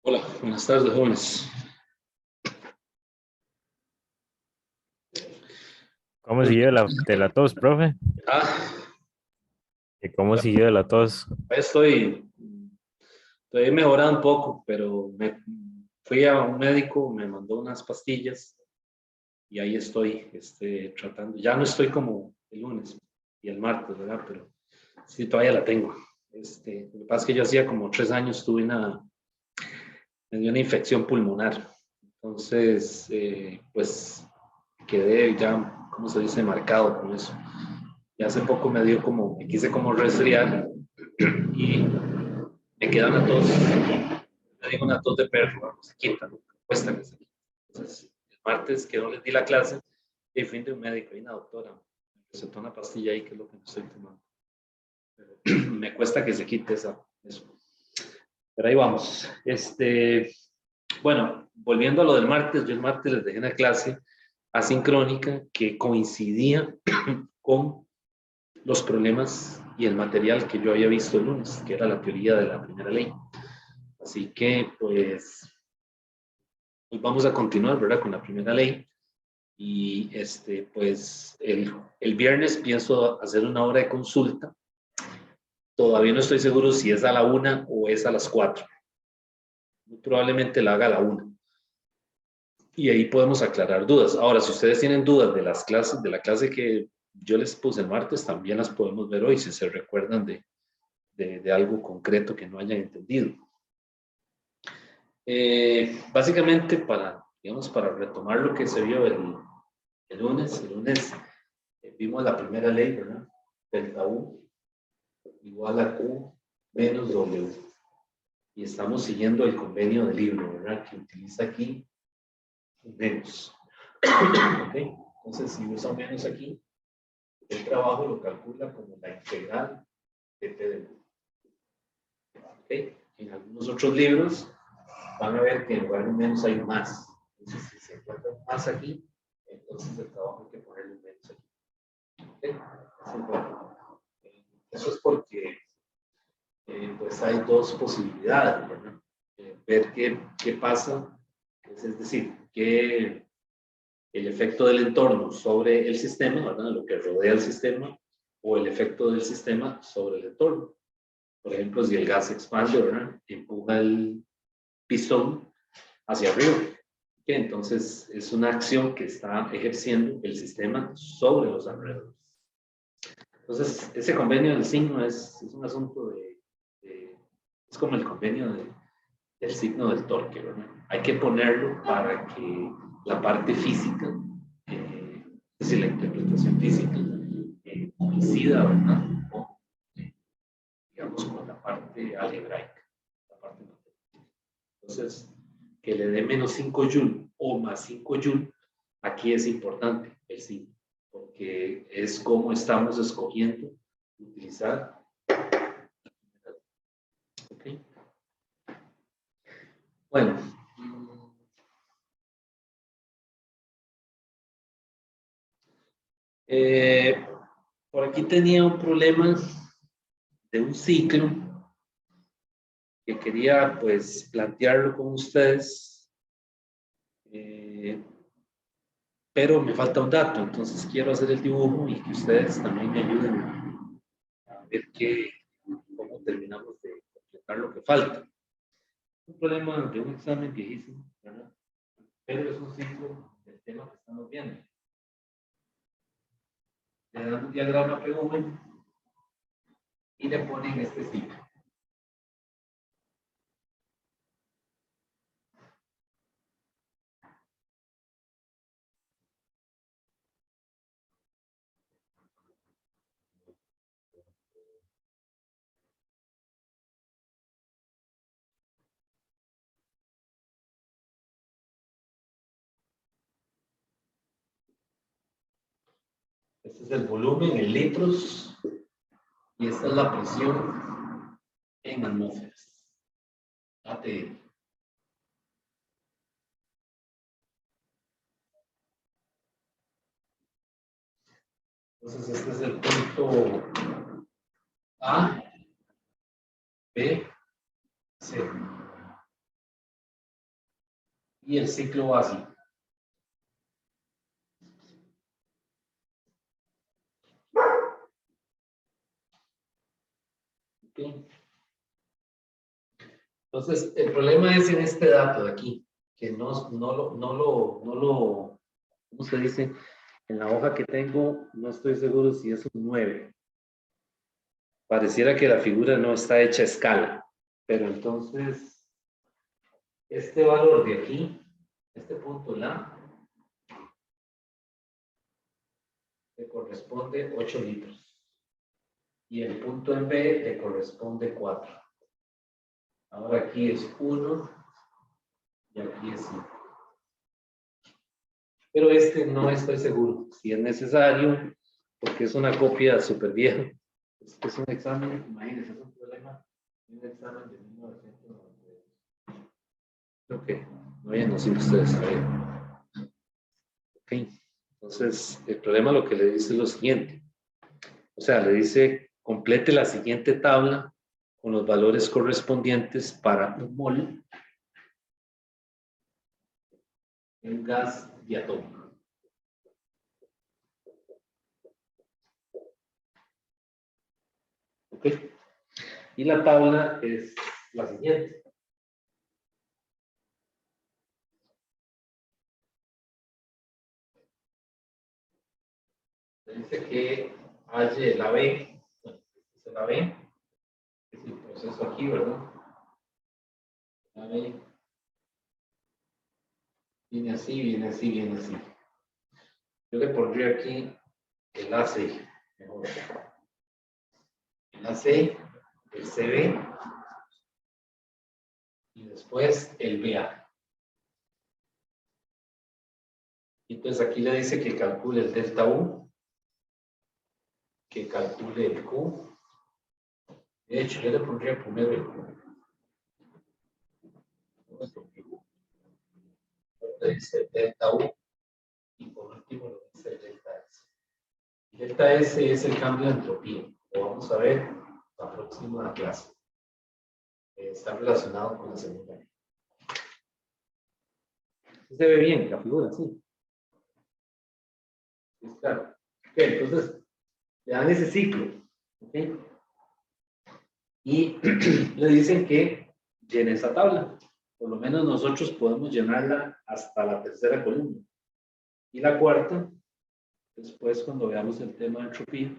Hola, buenas tardes, jóvenes. ¿Cómo siguió de la tos, profe? Ah, ¿Y cómo siguió de la tos? estoy mejorando un poco, pero fui a un médico, me mandó unas pastillas y ahí estoy tratando. Ya no estoy como el lunes y el martes, ¿verdad? Pero sí, todavía la tengo. Lo que pasa es que yo hacía como 3 años me dio una infección pulmonar. Entonces, pues quedé ya, ¿cómo se dice?, marcado con eso. Y hace poco me quise como resfriar y me queda una tos, me digo una tos de perro, no se quita, no cuesta que se quite. Entonces, el martes que no les di la clase, y fui de un médico y una doctora me recetó una pastilla ahí que es lo que me estoy tomando. Pero me cuesta que se quite eso. Pero ahí vamos. Bueno, volviendo a lo del martes, yo el martes les dejé una clase asincrónica que coincidía con los problemas y el material que yo había visto el lunes, que era la teoría de la primera ley. Así que, pues, hoy vamos a continuar, ¿verdad?, con la primera ley. Y, pues, el viernes pienso hacer una hora de consulta. Todavía no estoy seguro si es a la 1 o es a las 4. Muy probablemente la haga a la 1. Y ahí podemos aclarar dudas. Ahora, si ustedes tienen dudas de las clases, de la clase que yo les puse el martes, también las podemos ver hoy, si se recuerdan de algo concreto que no hayan entendido. Básicamente, digamos, para retomar lo que se vio el lunes vimos la primera ley, ¿verdad? Delta U igual a Q menos W. Y estamos siguiendo el convenio del libro, ¿verdad?, que utiliza aquí menos. ¿Okay? Entonces, si usa menos aquí, el trabajo lo calcula como la integral de P de Q. ¿Okay? En algunos otros libros van a ver que en lugar de menos hay un más. Entonces, si se encuentra un más aquí, entonces el trabajo hay que ponerle un menos aquí. ¿Okay? Eso es porque pues hay dos posibilidades, ¿verdad? Ver qué pasa, es decir, que el efecto del entorno sobre el sistema, ¿verdad?, lo que rodea el sistema, o el efecto del sistema sobre el entorno. Por ejemplo, si el gas se expande, ¿verdad?, empuja el pistón hacia arriba. ¿Okay? Entonces, es una acción que está ejerciendo el sistema sobre los alrededores. Entonces, ese convenio del signo es un asunto es como el convenio del signo del torque, ¿verdad? Hay que ponerlo para que la parte física, es decir, la interpretación física, coincida, ¿verdad?, con, digamos, con la parte algebraica, la parte matemática. Entonces, que le dé menos 5 joule o más 5 joule, aquí es importante el signo, porque es como estamos escogiendo utilizar. ¿Okay? Bueno, por aquí tenía un problema de un ciclo que quería, pues, plantearlo con ustedes, pero me falta un dato, entonces quiero hacer el dibujo y que ustedes también me ayuden a ver cómo terminamos de completar lo que falta. Un problema de un examen viejísimo, ¿verdad?, pero es un ciclo del tema que estamos viendo. Le dan un diagrama PV y le ponen este ciclo. Este es el volumen en litros y esta es la presión en atmósferas. ATM. Entonces, este es el punto A, B, C. Y el ciclo va así. Okay. Entonces, el problema es en este dato de aquí, que ¿cómo se dice? En la hoja que tengo, no estoy seguro si es un 9. Pareciera que la figura no está hecha a escala, pero entonces, este valor de aquí, este punto la, le corresponde 8 litros. Y el punto en B le corresponde 4. Ahora aquí es 1 y aquí es 5. Pero este no estoy seguro si es necesario, porque es una copia súper vieja. Es un examen, imagínense, es un problema, un examen de 1992. Ok, no sé si ustedes saben. Ok, entonces el problema lo que le dice es lo siguiente. O sea, le dice, complete la siguiente tabla con los valores correspondientes para un mol en gas diatómico. ¿Ok? Y la tabla es la siguiente. Dice que halle la B, bueno, dice la B, que es el proceso aquí, ¿verdad? La B viene así, viene así, viene así. Yo le pondría aquí el AC, mejor. El AC, el CB y después el BA. Entonces aquí le dice que calcule el delta U, que calcule el Q. De hecho, yo le pondría primero el Q. Le dice delta U y por último lo dice el delta S. El delta S es el cambio de entropía. Lo vamos a ver la próxima clase. Está relacionado con la segunda. ¿Sí se ve bien la figura? Sí. Sí, claro. Ok, entonces le dan ese ciclo. ¿Okay? Y le dicen que llene esa tabla. Por lo menos nosotros podemos llenarla hasta la tercera columna. Y la cuarta, después cuando veamos el tema de entropía,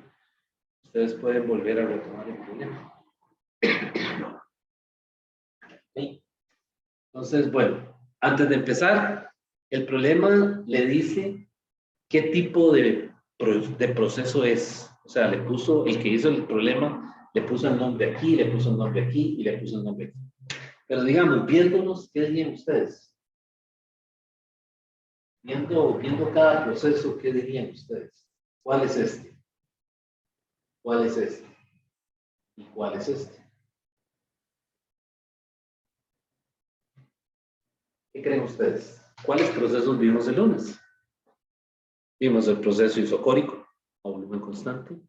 ustedes pueden volver a retomar el problema. ¿Sí? Entonces, bueno, antes de empezar, el problema le dice qué tipo de proceso es. O sea, le puso, el que hizo el problema, le puso el nombre aquí, le puso el nombre aquí y le puso el nombre aquí. Pero digamos, viéndonos, ¿qué dirían ustedes? Viendo cada proceso, ¿qué dirían ustedes? ¿Cuál es este? ¿Cuál es este? ¿Y cuál es este? ¿Qué creen ustedes? ¿Cuáles procesos vimos el lunes? Vimos el proceso isocórico a volumen constante,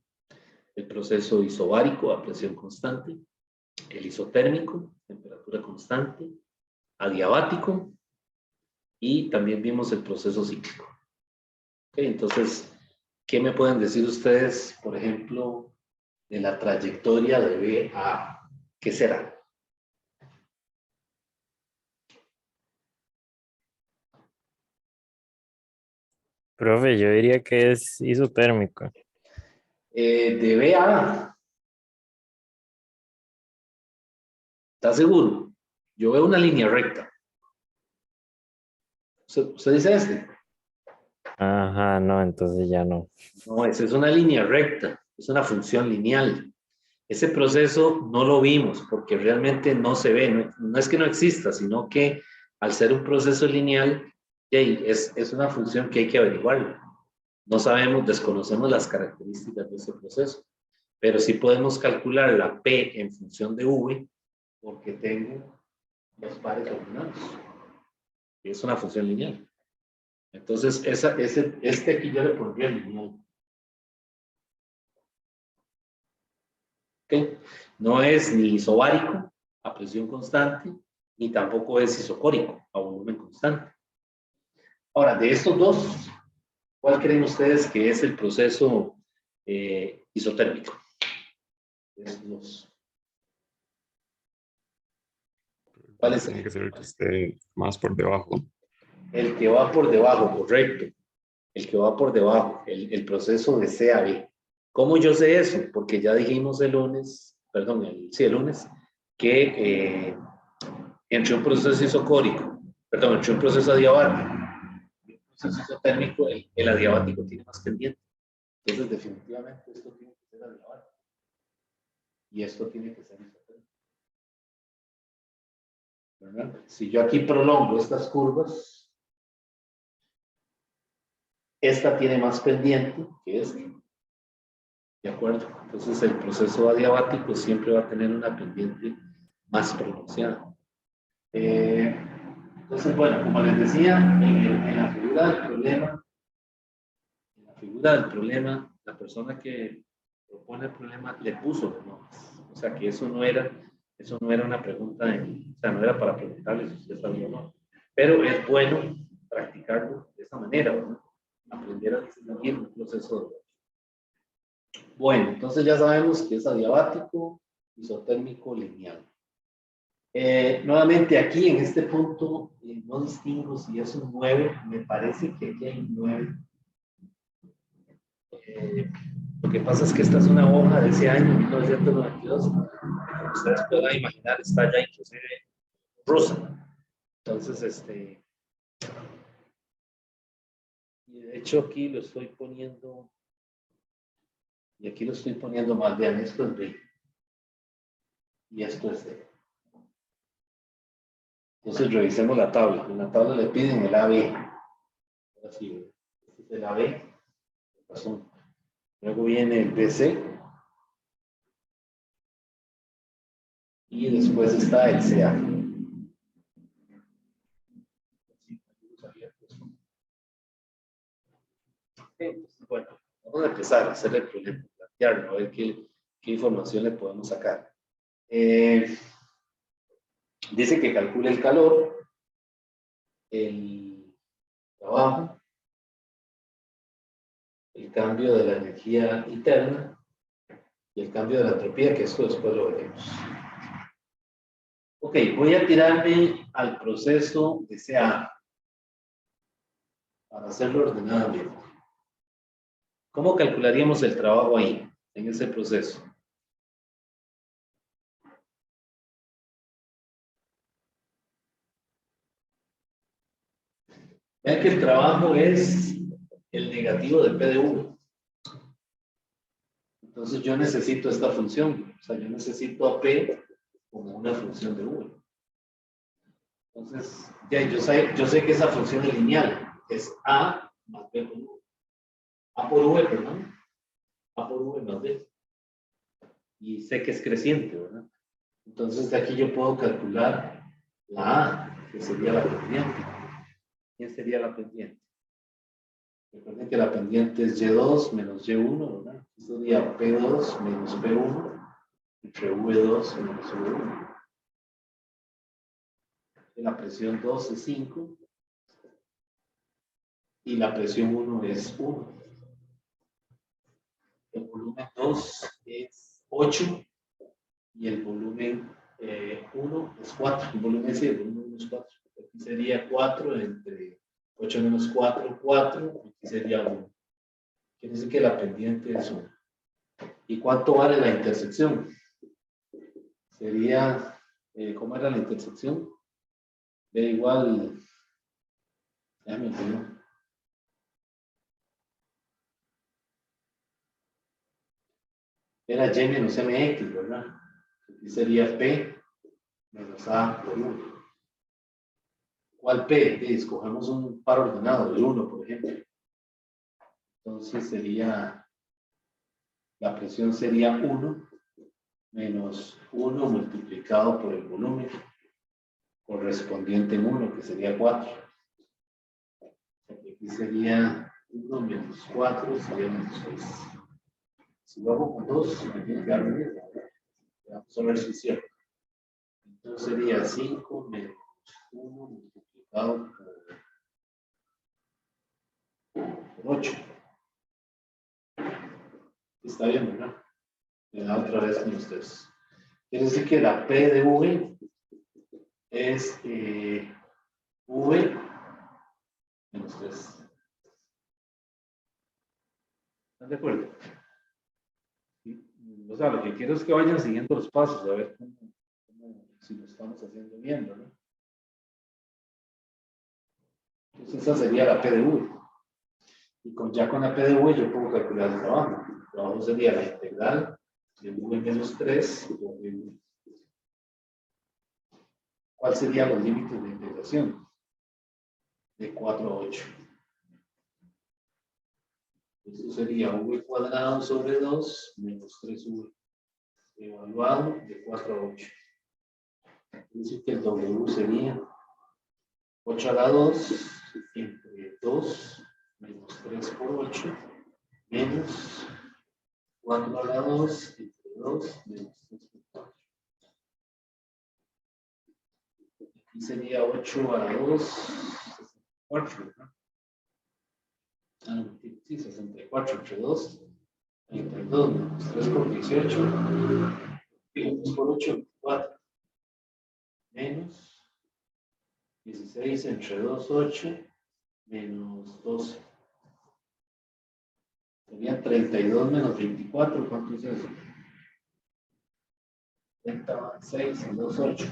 el proceso isobárico a presión constante, el isotérmico, temperatura constante, adiabático y también vimos el proceso cíclico. Okay, entonces, ¿qué me pueden decir ustedes, por ejemplo, de la trayectoria de B a A? ¿Qué será? Profe, yo diría que es isotérmico. De B a A, ¿está seguro? Yo veo una línea recta. ¿Usted dice este? Ajá, no, entonces ya no. No, esa es una línea recta, es una función lineal. Ese proceso no lo vimos porque realmente no se ve, no es que no exista, sino que al ser un proceso lineal, es una función que hay que averiguar. No sabemos, desconocemos las características de ese proceso, pero sí podemos calcular la P en función de V porque tengo los pares ordinados. Es una función lineal. Entonces, este aquí yo le pondría lineal. ¿Okay? No es ni isobárico a presión constante, ni tampoco es isocórico a volumen constante. Ahora, de estos dos, ¿cuál creen ustedes que es el proceso isotérmico? De estos dos. ¿Cuál es Tiene que ser el que esté más por debajo. el que va por debajo? Correcto. El que va por debajo, el proceso de C a B. ¿Cómo yo sé eso? Porque ya dijimos el lunes, perdón, el lunes, que entre un proceso isocórico, perdón, entre un proceso adiabático y un proceso isotérmico, el adiabático tiene más pendiente. Entonces, definitivamente, esto tiene que ser adiabático. Y esto tiene que ser isotérmico. ¿Verdad? Si yo aquí prolongo estas curvas, esta tiene más pendiente que esta. ¿De acuerdo? Entonces el proceso adiabático siempre va a tener una pendiente más pronunciada. Entonces, bueno, como les decía, en la figura del problema, la persona que propone el problema le puso los nombres. O sea que eso no era una pregunta, o sea, no era para preguntarle si usted sabía o no. Pero es bueno practicarlo de esa manera, ¿no? Aprender a distinguir un proceso de otro. Bueno, entonces ya sabemos que es adiabático, isotérmico, lineal. Nuevamente aquí en este punto no distingo si es un 9, me parece que aquí hay un 9. Lo que pasa es que esta es una hoja de ese año, 1992. Ustedes podrán imaginar, está ya inclusive rosa. Entonces, y de hecho aquí lo estoy poniendo, y aquí lo estoy poniendo mal, vean, esto es B, y esto es D. Entonces revisemos la tabla. En la tabla le piden el AB. Ahora sí, este es el AB. Luego viene el BC. Y después está el CA. Entonces, bueno, vamos a empezar a hacer el problema, plantearlo, a ver qué información le podemos sacar. Dice que calcule el calor, el trabajo, el cambio de la energía interna y el cambio de la entropía, que esto después lo veremos. Ok, voy a tirarme al proceso de CA para hacerlo ordenadamente. ¿Cómo calcularíamos el trabajo ahí, en ese proceso? Vean que el trabajo es el negativo de P de V. Entonces yo necesito esta función. O sea, yo necesito a P como una función de V. Entonces, ya, yo sé que esa función es lineal. Es A más B por V. A por V, perdón. A por V más B. Y sé que es creciente, ¿verdad? Entonces de aquí yo puedo calcular la A, que sería la pendiente. ¿Quién sería la pendiente? Recuerden que la pendiente es Y2 menos Y1, ¿verdad? Esto sería P2 menos P1 entre V2 menos V1. La presión 2 es 5 y la presión 1 es 1. El volumen 2 es 8 y el volumen 1 es 4. El volumen sí, el volumen 1 es 4. Aquí sería 4 entre 8 menos 4, 4. Aquí sería 1. Quiere decir que la pendiente es 1. ¿Y cuánto vale la intersección? Sería, ¿cómo era la intersección? B igual, déjame ver. Era Y menos MX, ¿verdad? Aquí sería P menos A por 1. ¿Cuál P? Escogemos un par ordenado, el 1, por ejemplo. Entonces sería, la presión sería 1 menos 1 multiplicado por el volumen correspondiente en 1, que sería 4. Aquí sería 1 menos 4, sería menos 6. Si lo hago con 2, me tiene que dar 10. Vamos a ver si es cierto. Eso sería 5 menos 1 multiplicado por 8. Está bien, ¿verdad? Me da otra vez con ustedes. Quiere decir que la P de V es V menos 3. ¿Están de acuerdo? O sea, lo que quiero es que vayan siguiendo los pasos, a ver si lo estamos haciendo bien, ¿no? Entonces esa sería la P de V. Y ya con la P de V yo puedo calcular el trabajo. El trabajo sería la integral de V menos 3 por V. ¿Cuáles serían los límites de integración? De 4 a 8. Eso sería V cuadrado sobre 2 menos 3V. Evaluado de 4 a 8. Es decir, que el W sería 8 a la 2 entre 2 menos 3 por 8 menos 4 a la 2 entre 2 menos 3 por 4. Aquí sería 8 a la 2, 64, ¿no? Sí, 64 entre 2, 32 menos 3 por 18, y 2 por 8, 24, menos 16 entre 2, 8, menos 12. Sería 32 menos 24, ¿cuánto es eso? 36 y 2, 8.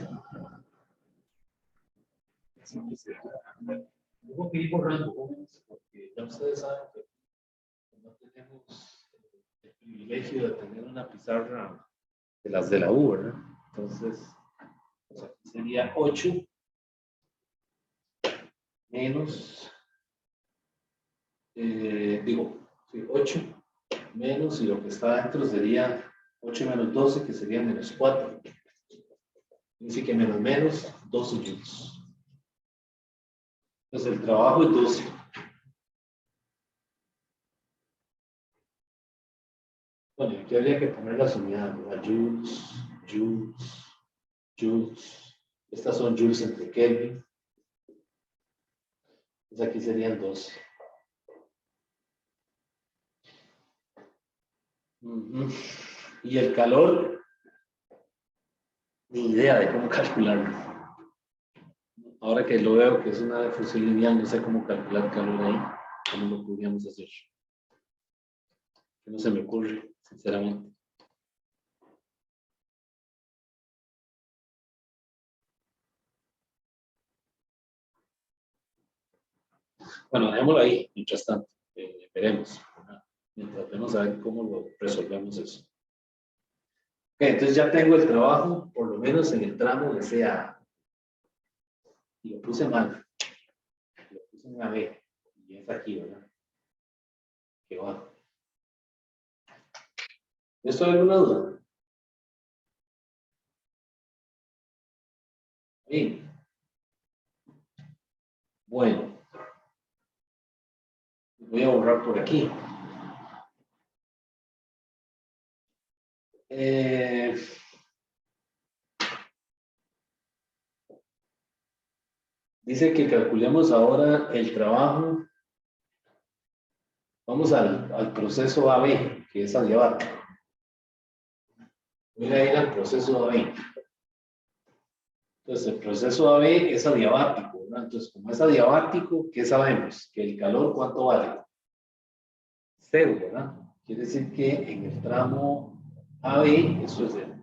Tengo que ir borrando jóvenes, porque ya ustedes saben que no tenemos el privilegio de tener una pizarra de las de la U, ¿verdad? Entonces, pues aquí sería 8 menos, sí, 8 menos, y lo que está dentro sería 8 menos 12, que sería menos 4. Dice que menos menos, 12 joules. Entonces el trabajo es 12. Bueno, aquí habría que poner las unidades, ¿verdad? Joules, joules, joules. Estas son joules entre Kelvin. Entonces aquí serían 12. Y el calor, ni idea de cómo calcularlo. Ahora que lo veo que es una difusión lineal, no sé cómo calcular calor ahí. ¿Cómo lo podríamos hacer? Que no se me ocurre, sinceramente. Bueno, dejémoslo ahí, mientras tanto. Veremos. Mientras vemos a ver cómo lo resolvemos eso. Ok, entonces ya tengo el trabajo, por lo menos en el tramo de CA. Y lo puse mal. Lo puse en AB. Y es aquí, ¿verdad? Que va. ¿Esto hay alguna duda? Sí. Bueno. Voy a borrar por aquí. Dice que calculemos ahora el trabajo. Vamos al proceso AB, que es adiabático. Voy a ir al proceso AB. Entonces, el proceso AB es adiabático, ¿verdad? Entonces, como es adiabático, ¿qué sabemos? Que el calor, ¿cuánto vale? 0, ¿verdad? Quiere decir que en el tramo AB, eso es 0.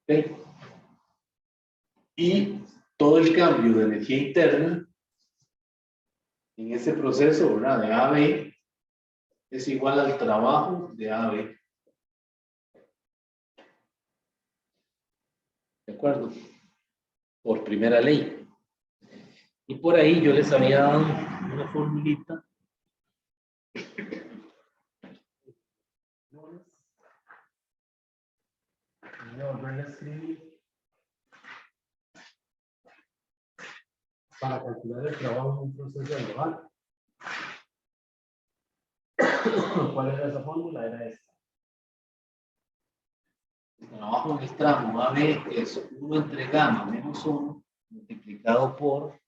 ¿Okay? Y todo el cambio de energía interna en ese proceso, ¿verdad? De AB es igual al trabajo de AB. ¿De acuerdo? Por primera ley. Y por ahí yo les había dado una formulita. Voy a volver a escribir para calcular el trabajo en un proceso global. ¿Cuál era esa fórmula? Era esta. El trabajo en el tramo AB es 1 entre gamma menos 1 multiplicado por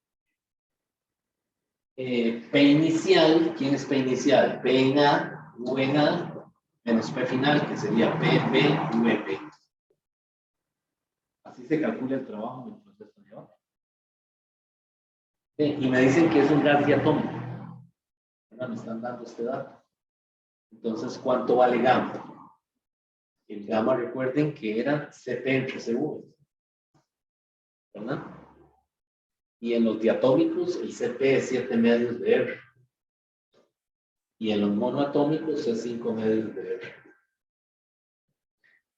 P inicial. ¿Quién es P inicial? P en A, U en A, menos P final, que sería PB, VP. Así se calcula el trabajo en el proceso de ahora. Y me dicen que es un gas diatómico. Me están dando este dato. Entonces, ¿cuánto vale gamma? El gamma, recuerden que era CP entre CV, ¿verdad? Y en los diatómicos, el CP es 7 medios de R. Y en los monoatómicos es 5 medios de R.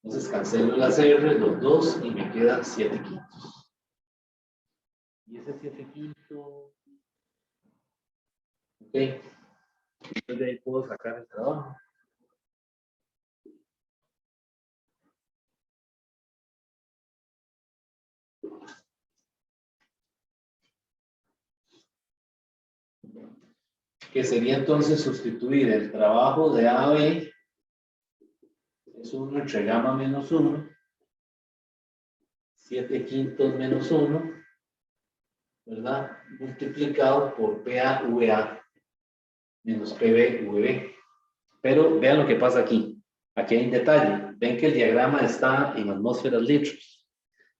Entonces, cancelo las R, los dos, y me quedan 7 quintos. Y ese 7 quintos... Ok. Entonces, de ahí puedo sacar el trabajo. Que sería entonces sustituir el trabajo de AB, es 1 entre gamma menos 1, 7 quintos menos 1, ¿verdad? Multiplicado por PA-VA menos PB-VB. Pero vean lo que pasa aquí. Aquí hay un detalle. Ven que el diagrama está en atmósferas litros.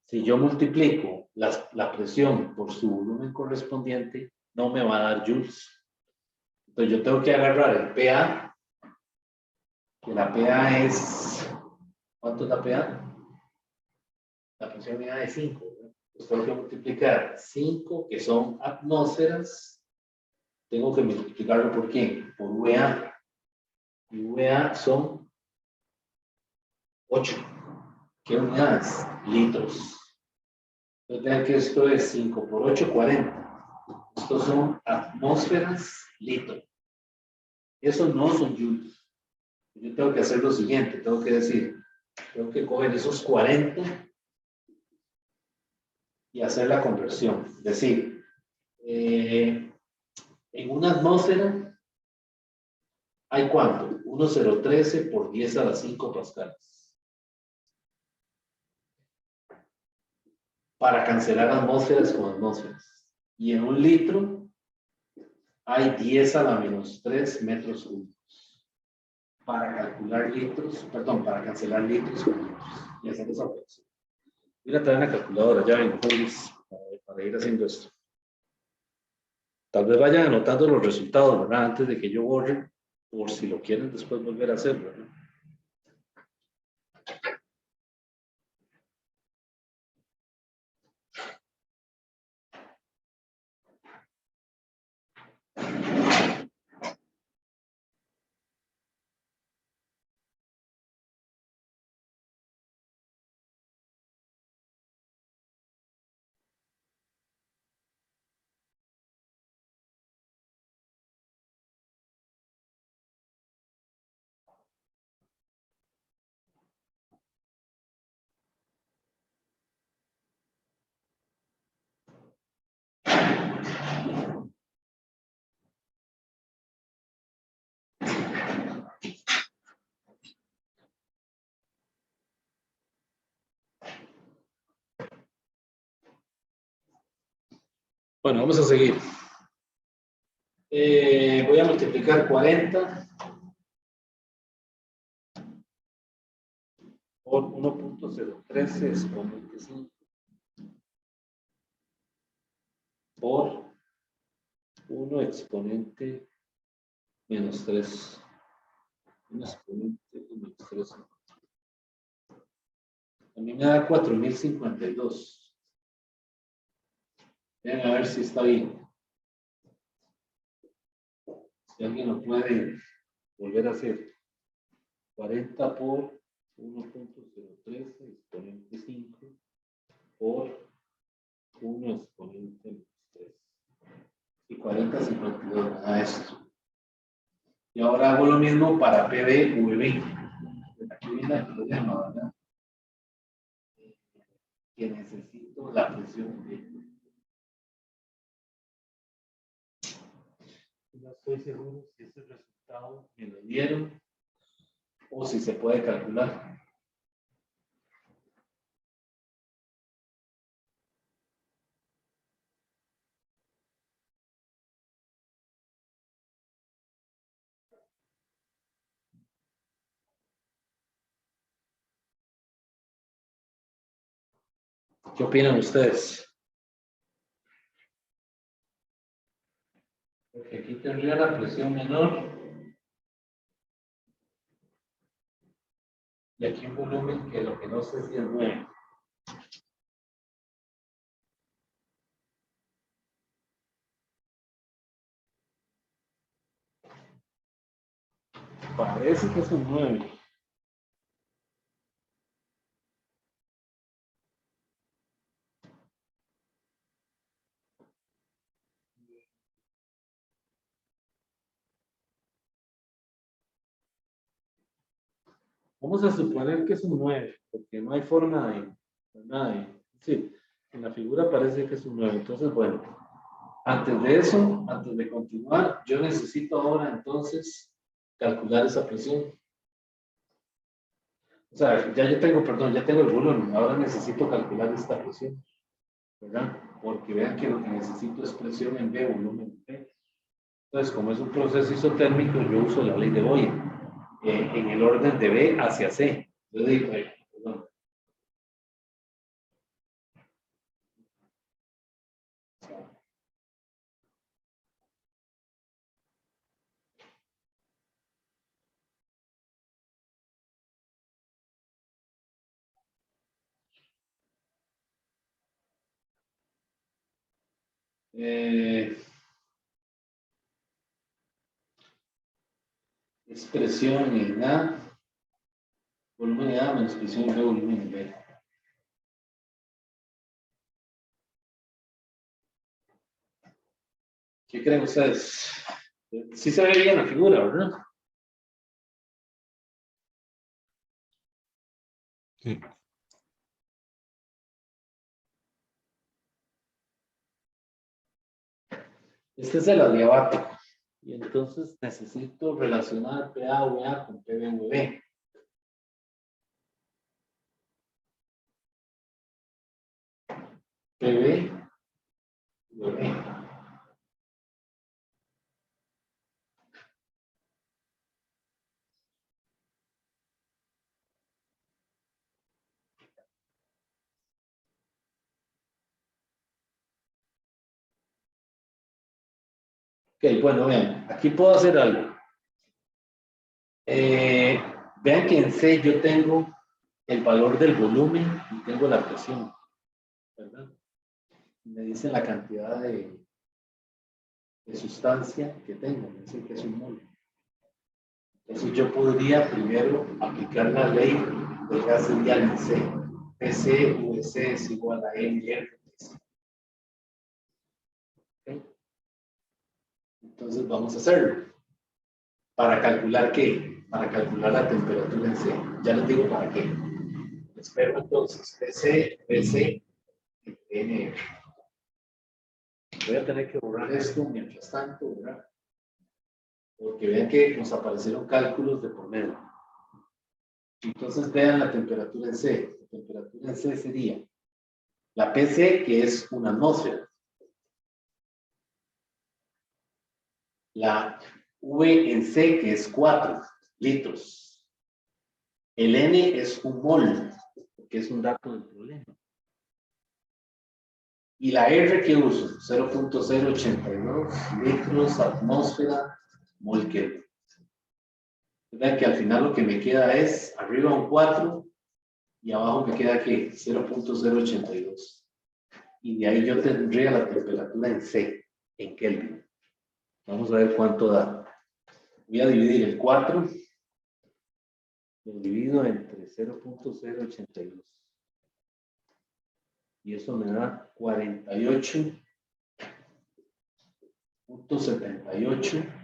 Si yo multiplico la presión por su volumen correspondiente, no me va a dar joules. Entonces yo tengo que agarrar el PA, que la PA es... ¿Cuánto es la PA? La presión mínima es 5. Pues tengo que multiplicar 5, que son atmósferas. Tengo que multiplicarlo por ¿quién? Por VA. Y VA son 8. ¿Qué unidades? Litros. Entonces vean que esto es 5 por 8, 40. Estos son atmósferas litro. Eso no son joules. Yo tengo que hacer lo siguiente. Tengo que decir, tengo que coger esos 40 y hacer la conversión. Es decir, en una atmósfera hay ¿cuánto? 1,013 por 10 a la 5 pascales. Para cancelar atmósferas con atmósferas. Y en un litro hay 10 a la menos 3 metros cúbicos. Para calcular litros, perdón, para cancelar litros con litros. Y hacer esa operación. Voy a traer una calculadora, ya vengo, para ir haciendo esto. Tal vez vayan anotando los resultados, ¿verdad? Antes de que yo borre, por si lo quieren después volver a hacer, ¿verdad? Bueno, vamos a seguir. Voy a multiplicar 40 por 1.013 exponente 5 por 1 exponente menos 3. 1 exponente menos 3. A mí me da 4052. Vean a ver si está bien. Si alguien lo puede volver a hacer. 40 por 1.013 exponente 5 por 1 exponente menos 3. Y 4052 me da esto. Y ahora hago lo mismo para PB, VB. Aquí viene el problema, ¿verdad? Que necesito la presión de... No estoy seguro si ese resultado me lo dieron o si se puede calcular. ¿Qué opinan ustedes? Porque aquí tendría la presión menor. Y aquí un volumen que lo que no sé si es 9. Parece que es un 9. Vamos a suponer que es un 9, porque no hay forma de, ¿verdad? Sí, en la figura parece que es un 9. Entonces, bueno, antes de eso, antes de continuar, yo necesito ahora entonces calcular esa presión. O sea, ya yo tengo, perdón, ya tengo el volumen, ahora necesito calcular esta presión, ¿verdad? Porque vean que lo que necesito es presión en B, volumen en B. Entonces, como es un proceso isotérmico, yo uso la ley de Boyle en el orden de B hacia C. Yo digo, perdón. Expresión en A, volumen en A menos presión en B, volumen en B. ¿Qué creen ustedes? Sí se ve bien la figura, ¿verdad? Sí. Este es el adiabato. Y entonces necesito relacionar PAVA con PBVB. PBVB. Ok, bueno, vean, aquí puedo hacer algo. Vean que en C yo tengo el valor del volumen y tengo la presión, ¿verdad? Me dicen la cantidad de sustancia que tengo, me dicen que es un mol. Entonces yo podría primero aplicar la ley del gas ideal en C. PC, VC es igual a M. ¿Okay? Entonces vamos a hacerlo. ¿Para calcular qué? Para calcular la temperatura en C. Ya les digo para qué. Espero entonces PC, VC, N. Voy a tener que borrar esto mientras tanto, ¿verdad? Porque vean que nos aparecieron cálculos de por medio. Entonces vean la temperatura en C. La temperatura en C sería la PC, que es una atmósfera. La V en C, que es 4 litros. El N es un mol, que es un dato del problema. Y la R que uso, 0.082 litros atmósfera mol Kelvin. Vean que al final lo que me queda es arriba un 4 y abajo me queda que 0.082. Y de ahí yo tendría la temperatura en C, en Kelvin. Vamos a ver cuánto da. Voy a dividir el 4, lo divido entre 0.082. Y eso me da 48.78.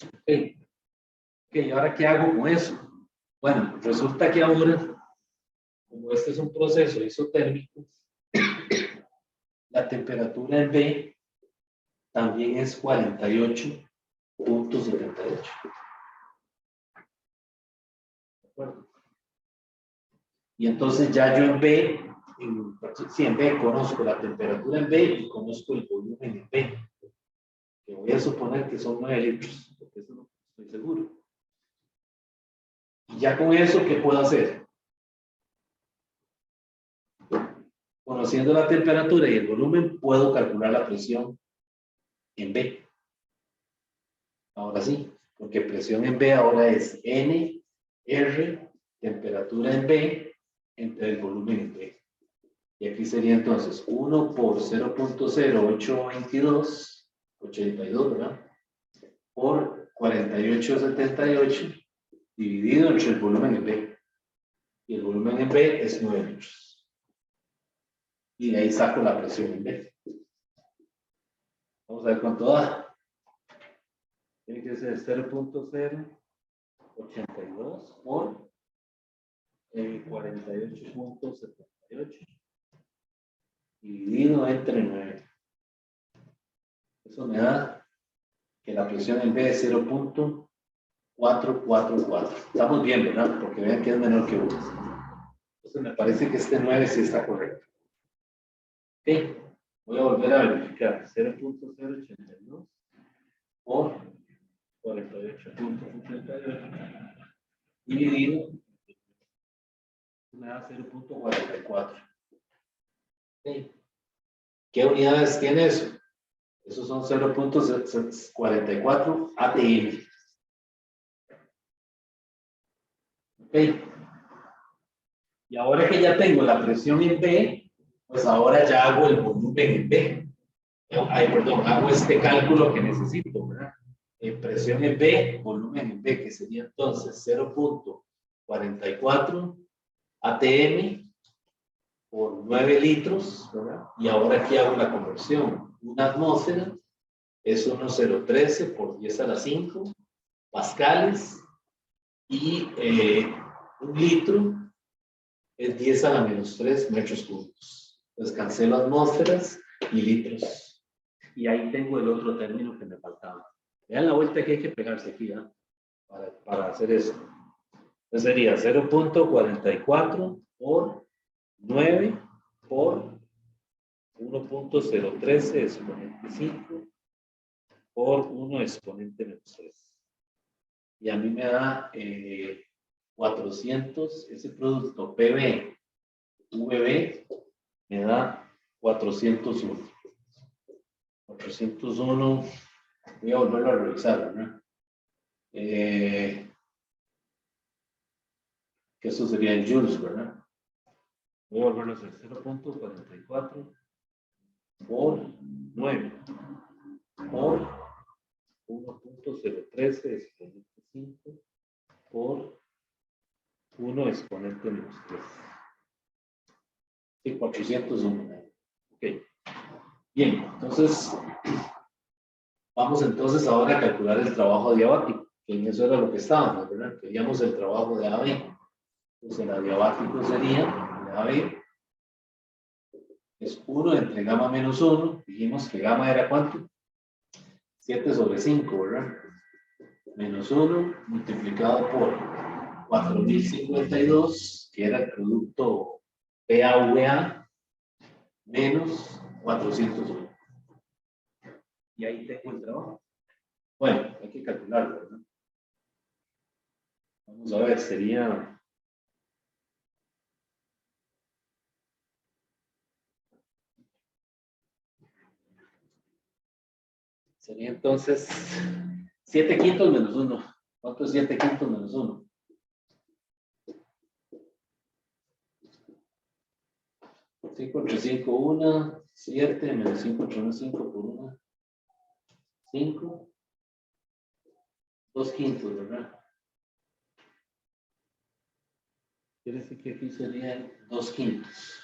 Ok, ¿y ahora qué hago con eso? Bueno, resulta que ahora, como este es un proceso isotérmico, la temperatura en B también es 48.78. ¿De acuerdo? Y entonces ya yo en B, en B conozco la temperatura en B y conozco el volumen en B. Que voy a suponer que son 9 litros, porque eso no estoy seguro. Y ya con eso, ¿qué puedo hacer? conociendo la temperatura y el volumen, puedo calcular la presión en B. Ahora sí, porque presión en B ahora es N, R, temperatura en B, entre el volumen en B. Y aquí sería entonces 1 por 0.0822, ¿verdad? Por 4878 dividido entre el volumen en B. Y el volumen en B es 9 litros. Y de ahí saco la presión en B. Vamos a ver cuánto da. Tiene que ser 0.082 por 48.78 dividido entre 9. Eso me da que la presión en B es 0.444. Estamos bien, ¿verdad? Porque vean que es menor que 1. Entonces me parece que este 9 sí está correcto. Ok, voy a volver a verificar. 0.082 por 48.78 dividido me da 0.44. Okay. ¿Qué unidades tiene eso? Esos son 0.44 ATM. Ok. Y ahora que ya tengo la presión en B, pues ahora ya hago el volumen en B. Ay, perdón, hago este cálculo que necesito, ¿verdad? Presión en B, volumen en B, que sería entonces 0.44 ATM por 9 litros, ¿verdad? Y ahora aquí hago la conversión. Una atmósfera es 1,013 por 10 a la 5 pascales y un litro es 10 a la menos 3 metros cúbicos. Entonces cancelo atmósferas y litros. Y ahí tengo el otro término que me faltaba. Vean la vuelta que hay que pegarse aquí, ¿eh? Para hacer eso. Entonces sería 0.44 por 9 por 1.013 exponente 5 por 1 exponente menos 3. Y a mí me da 400, ese producto PB, VB, me da 401. 401, voy a volverlo a revisar, ¿verdad? Que eso sería en joules, ¿verdad? Voy a volverlo a hacer 0.44 por 9 por 1.013 exponente 5 por 1 exponente menos 3. Sí, 401. Ok. Bien, entonces vamos entonces ahora a calcular el trabajo adiabático, que en eso era lo que estábamos, ¿verdad? Queríamos el trabajo de AB. Entonces el adiabático sería, de AB, es 1 entre gamma menos 1. Dijimos que gamma era ¿cuánto? 7 sobre 5, ¿verdad? Menos 1 multiplicado por 4052, que era el producto PAVA, menos 401. Y ahí tengo el trabajo. Bueno, hay que calcularlo, ¿verdad? Vamos a ver, sería... Sería entonces 7 quintos menos 1. ¿Cuánto es 7 quintos menos 1? 5 entre 5, 1, 7, menos 5 entre 1, 5 por 1, 5, 2 quintos, ¿verdad? Quiere decir que aquí serían 2 quintos.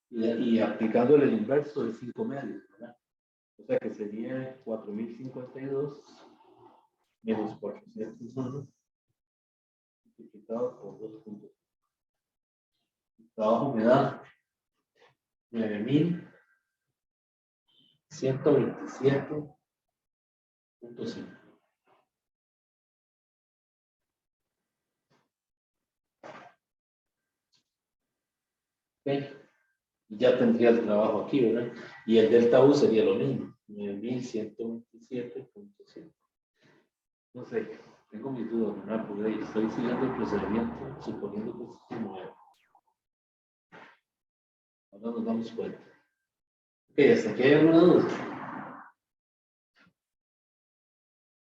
Y aplicándole el inverso de 5 medios, ¿verdad? O sea que sería 4052 menos 401 multiplicado por 2 puntos. El trabajo me da 9127.5. Okay. Ya tendría el trabajo aquí, ¿verdad? Y el delta U sería lo mismo, 9127.5. No sé, Tengo mis dudas, ¿verdad? Porque ahí estoy siguiendo el procedimiento, suponiendo que esto es nuevo. Ahora nos damos cuenta. Ok, hasta aquí hay alguna duda.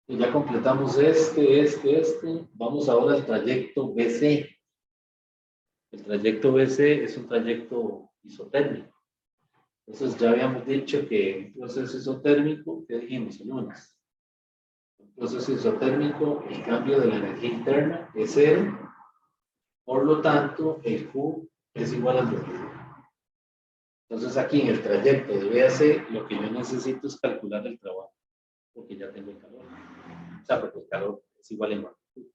Y ya completamos este. Vamos ahora al trayecto BC. El trayecto BC es un trayecto isotérmico. Entonces ya habíamos dicho que un proceso isotérmico, ¿qué dijimos el lunes? Un proceso isotérmico, el cambio de la energía interna es cero. Por lo tanto, el Q es igual al W. Entonces aquí en el trayecto de B a C, lo que yo necesito es calcular el trabajo, porque ya tengo el calor. O sea, porque el calor es igual en magnitud.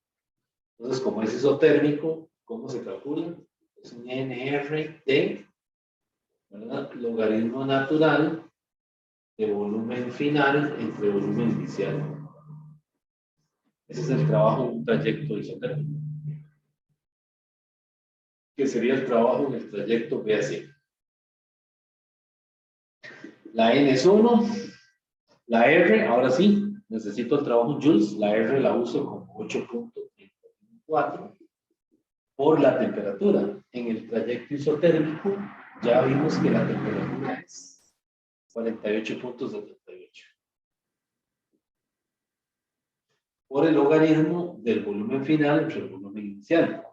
Entonces, como es isotérmico, ¿cómo se calcula? Es un NRT, ¿verdad? Logaritmo natural de volumen final entre volumen inicial. Ese es el trabajo de un trayecto isotérmico. Que sería el trabajo en el trayecto B a C. La N es 1, la R, ahora sí, necesito el trabajo en joules, la R la uso como 8.34 por la temperatura. En el trayecto isotérmico ya vimos que la temperatura es 48.78. Por el logaritmo del volumen final entre el volumen inicial.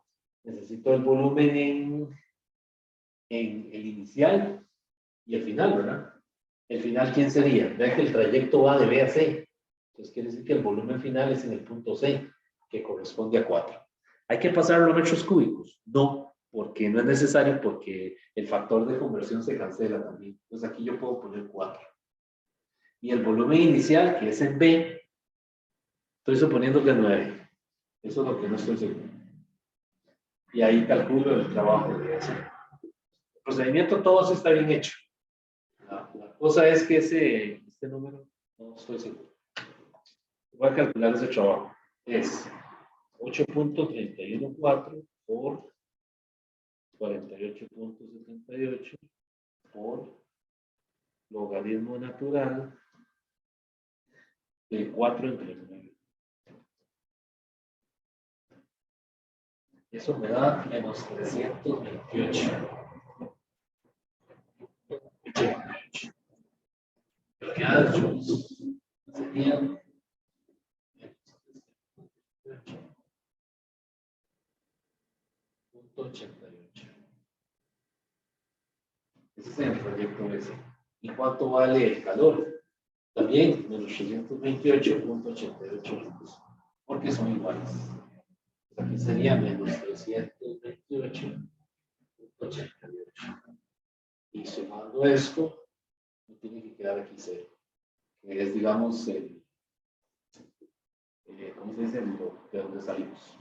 Necesito el volumen en el inicial y el final, ¿verdad? El final, ¿quién sería? Vean que el trayecto va de B a C. Entonces quiere decir que el volumen final es en el punto C, que corresponde a 4. ¿Hay que pasarlo a metros cúbicos? No, porque no es necesario, porque el factor de conversión se cancela también. Entonces aquí yo puedo poner 4. Y el volumen inicial, que es en B, estoy suponiendo que es 9. Eso es lo que no estoy seguro. Y ahí calculo el trabajo de ese. El procedimiento todo está bien hecho. La cosa es que este número no estoy seguro. Voy a calcular ese trabajo. Es 8.314 por 48.78 por logaritmo natural de 4 entre 9. Eso me da menos 328. Unidades joules. Serían 88. Ese es el proyecto ese. ¿Y cuánto vale el calor? También menos 328.88 litros, porque son iguales. Aquí sería menos 328.88. Y sumando esto, me tiene que quedar aquí 0, que es, digamos, ¿cómo se dice? De donde salimos.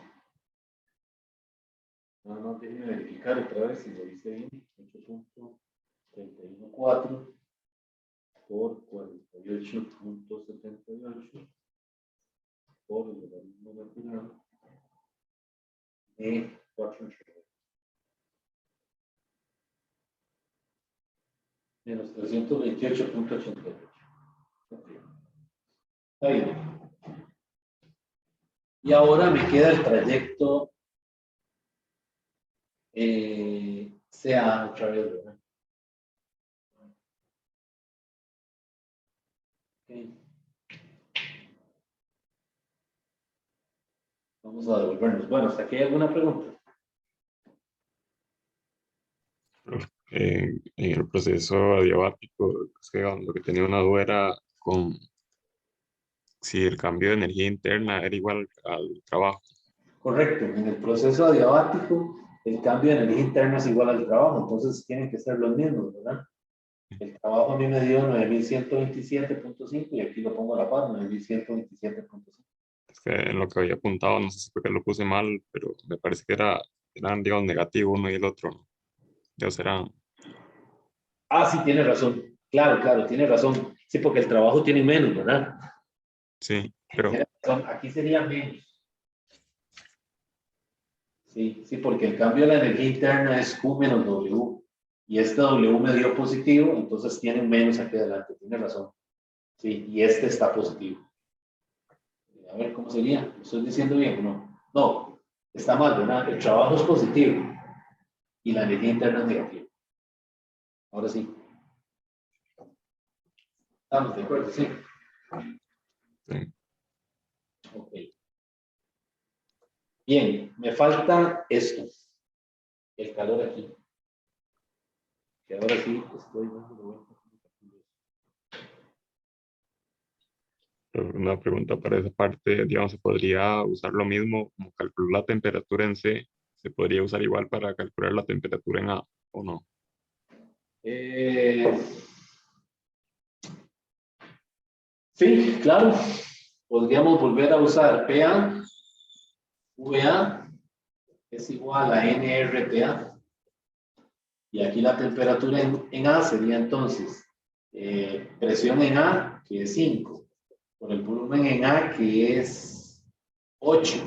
No, déjenme verificar otra vez si lo hice bien. 8.314 por 48.78 por el logaritmo natural de 4 entre 9. Menos 328.88. Okay. Está bien. Y ahora me queda el trayecto sea otra vez, ¿verdad? Okay. Vamos a devolvernos. Bueno, ¿hasta aquí hay alguna pregunta? En el proceso adiabático, es que lo que tenía una duda era con si el cambio de energía interna era igual al trabajo. Correcto. En el proceso adiabático, el cambio de energía interna es igual al trabajo, entonces tienen que ser los mismos, ¿verdad? El trabajo a mí me dio 9.127.5 y aquí lo pongo a la par, 9.127.5. Es que en lo que había apuntado, no sé si fue que lo puse mal, pero me parece que eran, digamos, negativo uno y el otro, ¿no? Ya serán. Ah, sí, tiene razón. Claro, tiene razón. Sí, porque el trabajo tiene menos, ¿verdad? Sí, pero Tiene razón. Aquí sería menos. Sí, porque el cambio de la energía interna es Q menos W. Y este W me dio positivo, entonces tiene menos aquí adelante. Tiene razón. Sí, y este está positivo. A ver, ¿cómo sería? ¿Lo estoy diciendo bien o no? No, está mal, ¿verdad? El trabajo es positivo y la energía interna es negativa. Ahora sí. ¿Estamos de acuerdo? Sí. Sí. Ok. Bien, me falta esto. El calor aquí. Que ahora sí estoy dando vuelta. Una pregunta para esa parte, digamos, ¿se podría usar lo mismo como calcular la temperatura en C? ¿Se podría usar igual para calcular la temperatura en A o no? Sí, claro. Podríamos volver a usar PA, VA es igual a NRPA. Y aquí la temperatura en A sería entonces presión en A, que es 5, por el volumen en A, que es 8,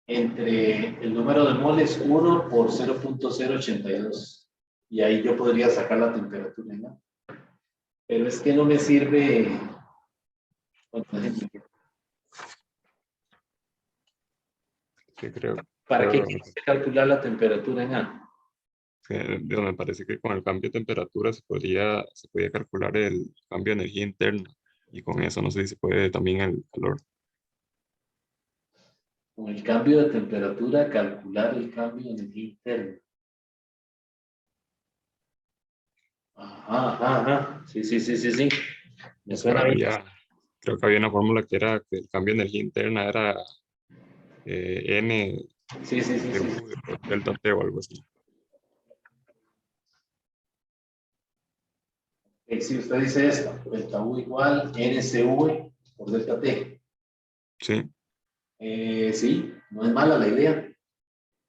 entre el número de moles 1 por 0.082. Y ahí yo podría sacar la temperatura en A. Pero es que no me sirve. Sí, creo, ¿Para qué creo, quieres calcular la temperatura en A? digo, me parece que con el cambio de temperatura se podía calcular el cambio de energía interna y con eso no sé si se puede también el calor. Con el cambio de temperatura, calcular el cambio de energía interna. Ajá, ajá, ajá. Sí, sí, sí, sí, sí. Me O sea, suena bien. creo que había una fórmula que era que el cambio de energía interna era N Sí, sí, sí, de sí. U por delta T o algo así. Si usted dice esto, delta U igual NCV por delta T. Sí, Sí, no es mala la idea.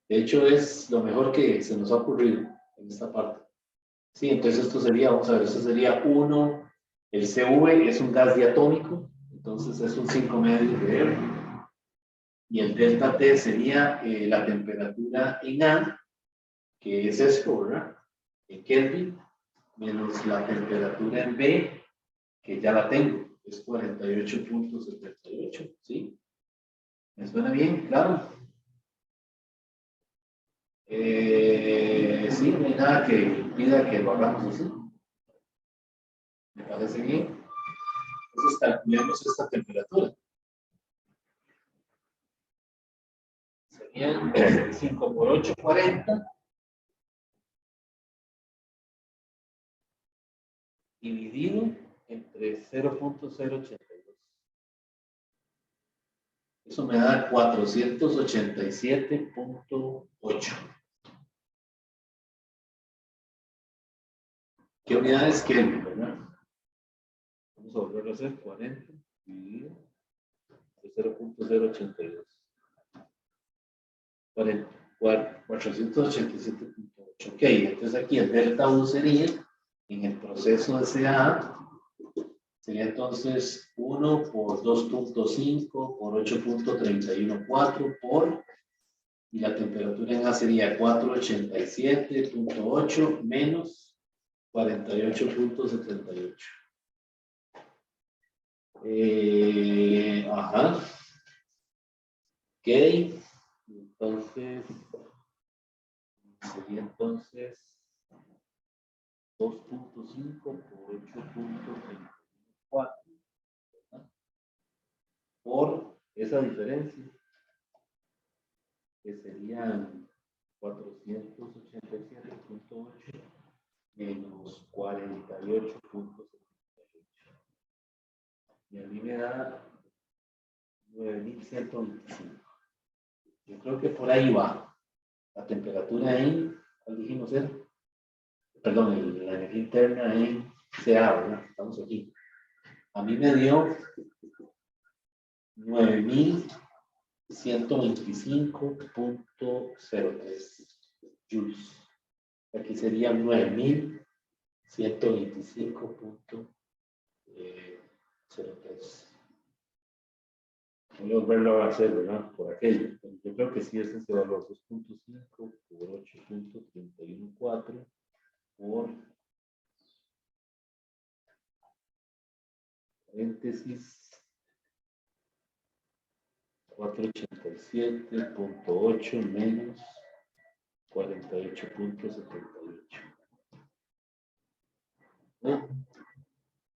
De hecho, es lo mejor que se nos ha ocurrido en esta parte. Sí, entonces esto sería, vamos a ver, esto sería 1, el CV es un gas diatómico, entonces es un 5 medio de R. Y el delta T sería la temperatura en A, que es esto, ¿verdad? En Kelvin, menos la temperatura en B, que ya la tengo, es 48.78, ¿sí? ¿Me suena bien? Claro. Sí, no hay nada que impida que lo hagamos así. ¿Me parece bien? Entonces calculemos esta temperatura. Serían 5 por 8, 40. Dividido entre 0.082. Eso me da 487.8. ¿Qué unidad es Kelvin, verdad? Vamos a volverlo a hacer. 40 dividido entre 0.082. 487.8. Ok, entonces aquí el delta U sería, en el proceso de CA, sería entonces 1 por 2.5 por 8.314 por, y la temperatura en A sería 487.8 menos 48.78. Ajá. Ok. Entonces, sería entonces 2.5 por 8.34 por esa diferencia, que serían 487.8 menos 48.78. Y a mí me da 9.125. Yo creo que por ahí va. La temperatura en, ¿cuál dijimos? Perdón, la energía interna en CA, ¿verdad? Estamos aquí. A mí me dio 9.125.03 joules. Aquí sería 9.125.03. Voy a volverlo a hacer, ¿verdad? Por aquello. Yo creo que sí, ese es el valor 2.5 por 8.314 por paréntesis 487.8 menos 48.78. ¿No?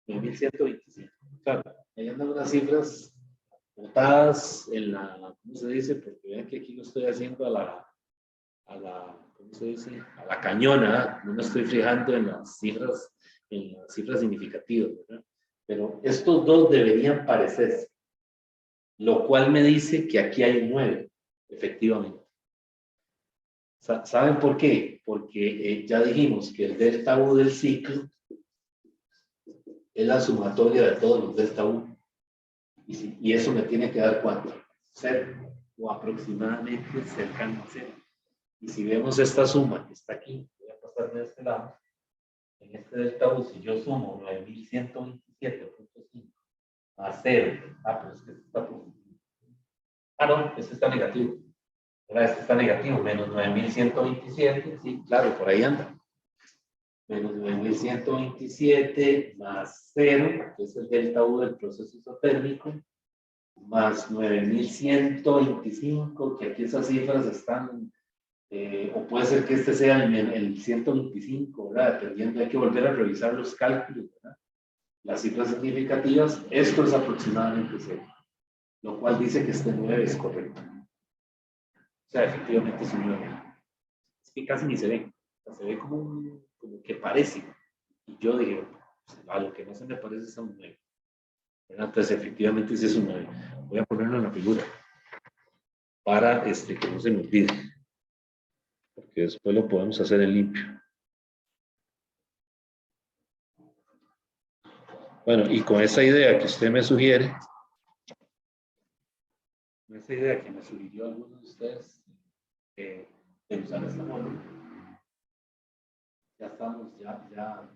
9.125. Claro, ahí andan unas cifras botadas en la, ¿cómo se dice? Porque vean que aquí lo estoy haciendo a la, ¿cómo se dice? A la cañona, no me estoy fijando en las cifras significativas, ¿verdad? Pero estos dos deberían parecerse, lo cual me dice que aquí hay un 9, efectivamente. ¿Saben por qué? Porque ya dijimos que el delta U del ciclo es la sumatoria de todos los delta U. Y eso me tiene que dar ¿cuánto? 0, o aproximadamente cercano a 0. Y si vemos esta suma que está aquí, voy a pasar de este lado, en este delta U, si yo sumo 9127.5 a 0, pero es que este está positivo. No, este está negativo. Ahora este está negativo, menos 9127, sí, claro, por ahí anda. Menos 9127 más 0, que es el delta U del proceso isotérmico, más 9125, que aquí esas cifras están, o puede ser que este sea el 125, ¿verdad? Dependiendo, hay que volver a revisar los cálculos, ¿verdad? Las cifras significativas, esto es aproximadamente 0, lo cual dice que este 9 es correcto. O sea, efectivamente es un 9. Es que casi ni se ve, o sea, se ve como que parece. Y yo dije, pues, a lo que no se me parece es a un 9. Entonces, efectivamente, sí es un 9. Voy a ponerlo en la figura para que no se me olvide. Porque después lo podemos hacer en limpio. Bueno, y con esa idea que usted me sugiere, con esa idea que me sugirió alguno de ustedes, de usar esta fórmula, ya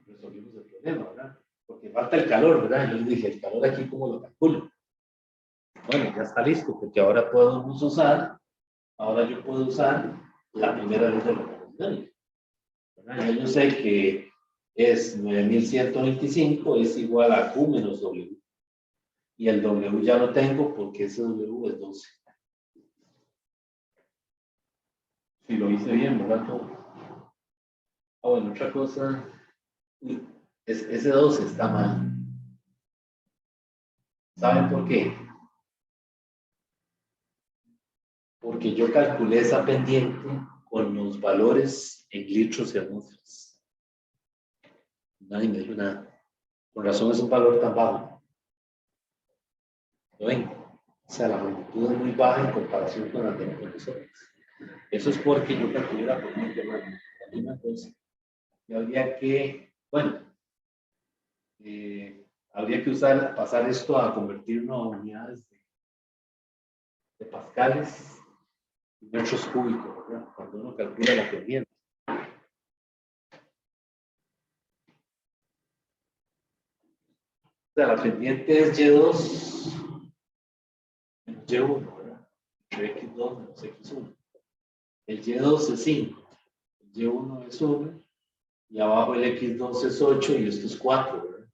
resolvimos el problema, ¿verdad? Porque falta el calor, ¿verdad? Yo les dije, el calor aquí, ¿cómo lo calculo? Bueno, ya está listo, porque ahora yo puedo usar la primera ley de la termodinámica. Ya yo sé que es 9125 es igual a Q menos W. Y el W ya lo tengo porque ese W es 12. Si lo hice bien, ¿verdad? Bueno, otra cosa, ese 12 está mal. ¿Saben por qué? Porque yo calculé esa pendiente con los valores en litros y atmósferas. Nadie me dijo nada. Con razón es un valor tan bajo. ¿Lo ven? O sea, la magnitud es muy baja en comparación con las de nosotros. Eso es porque yo calculé la pendiente mal. La misma cosa. Y habría que, bueno, habría que pasar esto a convertirlo a unidades de pascales y metros cúbicos, ¿verdad? Cuando uno calcula la pendiente. O sea, la pendiente es Y2 menos Y1, ¿verdad? Entre X2 menos X1. El Y2 es 5, el Y1 es 1, y abajo el X2 es 8 y esto es 4, ¿verdad?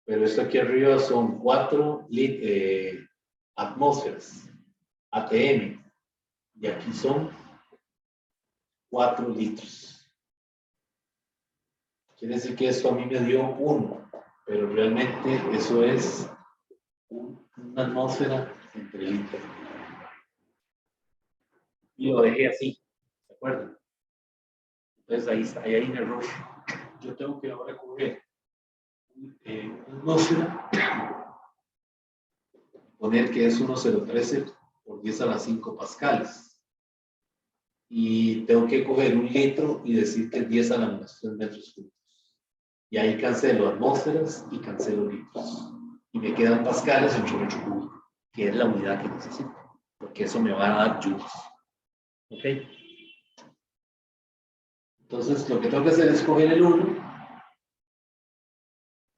Pero esto aquí arriba son 4 atmósferas, ATM, y aquí son 4 litros. Quiere decir que esto a mí me dio 1, pero realmente eso es una atmósfera entre litros. Y lo dejé así, ¿de acuerdo? Entonces ahí está, ahí hay un error. Yo tengo que ahora coger una atmósfera, poner que es 1013 por 10 a la 5 pascales. Y tengo que coger un litro y decir que es 10 a la menos 3 metros cúbicos. Y ahí cancelo atmósferas y cancelo litros. Y me quedan pascales en metro cúbico, que es la unidad que necesito, porque eso me va a dar joules. ¿Ok? Entonces, lo que tengo que hacer es coger el 1.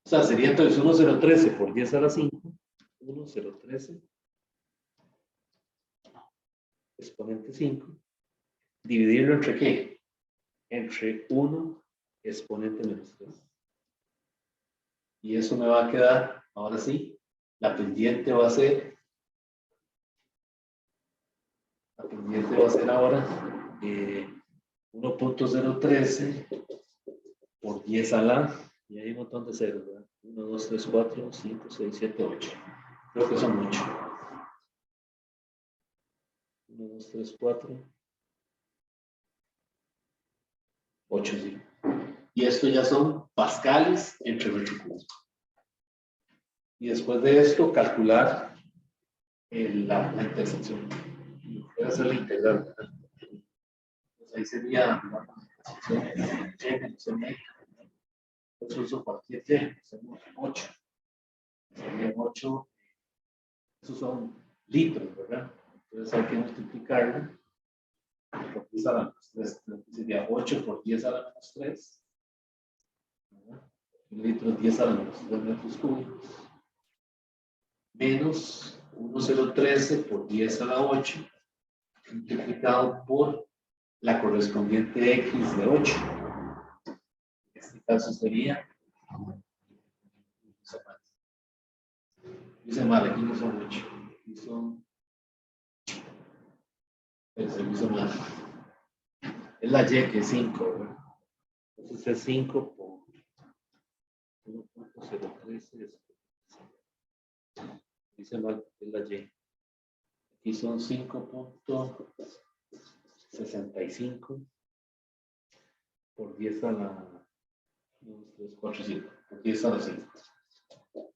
O sea, sería entonces 1013 por 10 a la 5. 1013 exponente 5. Dividirlo entre ¿qué? Entre 1 exponente menos 3. Y eso me va a quedar, ahora sí, la pendiente va a ser correspondiente va a ser ahora 1.013 por 10 a la, y hay un montón de ceros, ¿verdad? 1, 2, 3, 4, 5, 6, 7, 8. Creo que son 8. 1, 2, 3, 4, 8, sí. Y esto ya son pascales entre metro cúbico. Y después de esto, calcular la intersección. Voy a hacer la integral, ¿verdad? Pues ahí sería la intersección y eso uso cualquier y, hacemos 8. Serían 8, esos son litros, ¿verdad? Entonces hay que multiplicarlo por 10 a la menos 3. Sería 8 por 10 a la menos 3. ¿Verdad? Un litro 10 a la menos 3 metros cúbicos. Menos 1,013 por 10 a la 8. Multiplicado por la correspondiente X de 8. En este caso sería. Dice mal, aquí no son 8. Aquí son. Se hizo mal. Es la Y que es 5, ¿verdad? Entonces es 5 por 1.013. Dice mal, es la Y. Aquí son 5.65 por 10 a la 2, 3, 4, 5. Por 10 a la 5.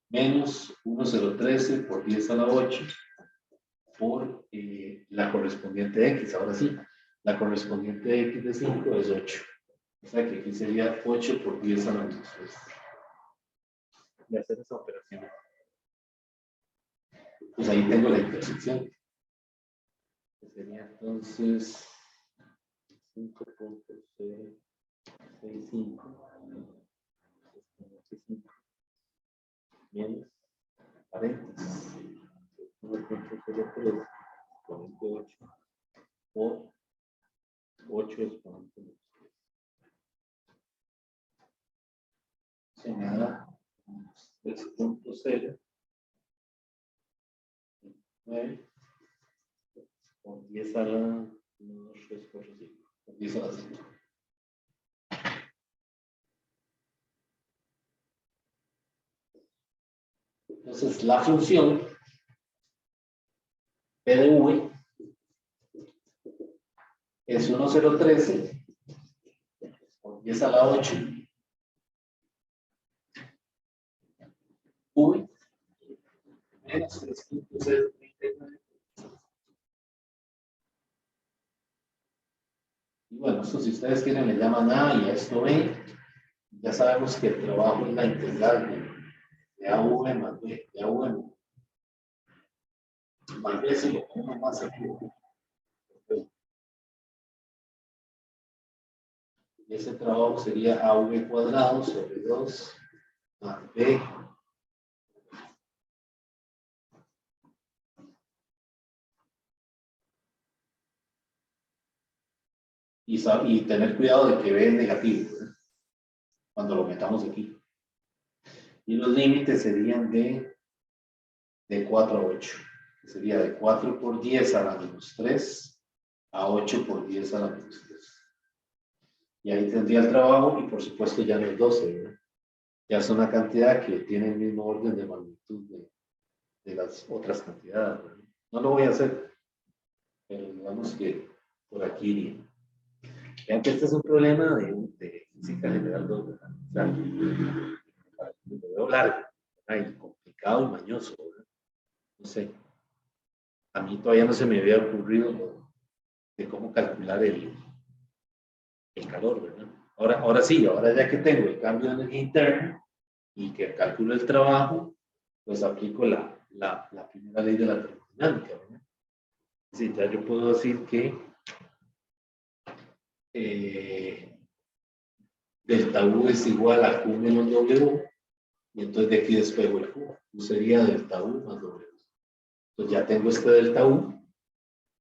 Menos 1,013 por 10 a la 8 por la correspondiente X. Ahora sí, la correspondiente X de 5 es 8. O sea que aquí sería 8 por 10 a la menos 3. Y hacer esa operación. Pues ahí tengo la intersección. Que sería entonces 5.065 menos paréntesis 1.03 exponente 8 por 8 exponente 3. Se me da 3.0 9 por 10 a la 1, 2, 3, 4, 5. Por 10 a la 5. Entonces, la función P de V es 1,013 por 10 a la 8 V menos 3.039. Y bueno, esto si ustedes quieren le llaman A y a esto B. Ya sabemos que el trabajo es la integral de AV más B, de AV más B si lo ponemos más aquí. Y ese trabajo sería AV cuadrado sobre 2 más B. Y tener cuidado de que B es negativo, ¿verdad? Cuando lo metamos aquí. Y los límites serían de 4 a 8. Que sería de 4 por 10 a la menos 3 a 8 por 10 a la menos 3. Y ahí tendría el trabajo y por supuesto ya no es 12, ¿verdad? Ya es una cantidad que tiene el mismo orden de magnitud de las otras cantidades, ¿verdad? No lo voy a hacer, pero digamos que por aquí iría. Vean que este es un problema de física general 2, ¿verdad? O sea, lo veo largo, ¿verdad? Y complicado y mañoso, ¿verdad? No sé. A mí todavía no se me había ocurrido de cómo calcular el calor, ¿verdad? Ahora sí, ahora ya que tengo el cambio de energía interna y que calculo el trabajo, pues aplico la primera ley de la termodinámica, ¿verdad? Sí, ya yo puedo decir que delta U es igual a Q menos W, y entonces de aquí despego el Q. Q sería delta U más W. Entonces ya tengo este delta U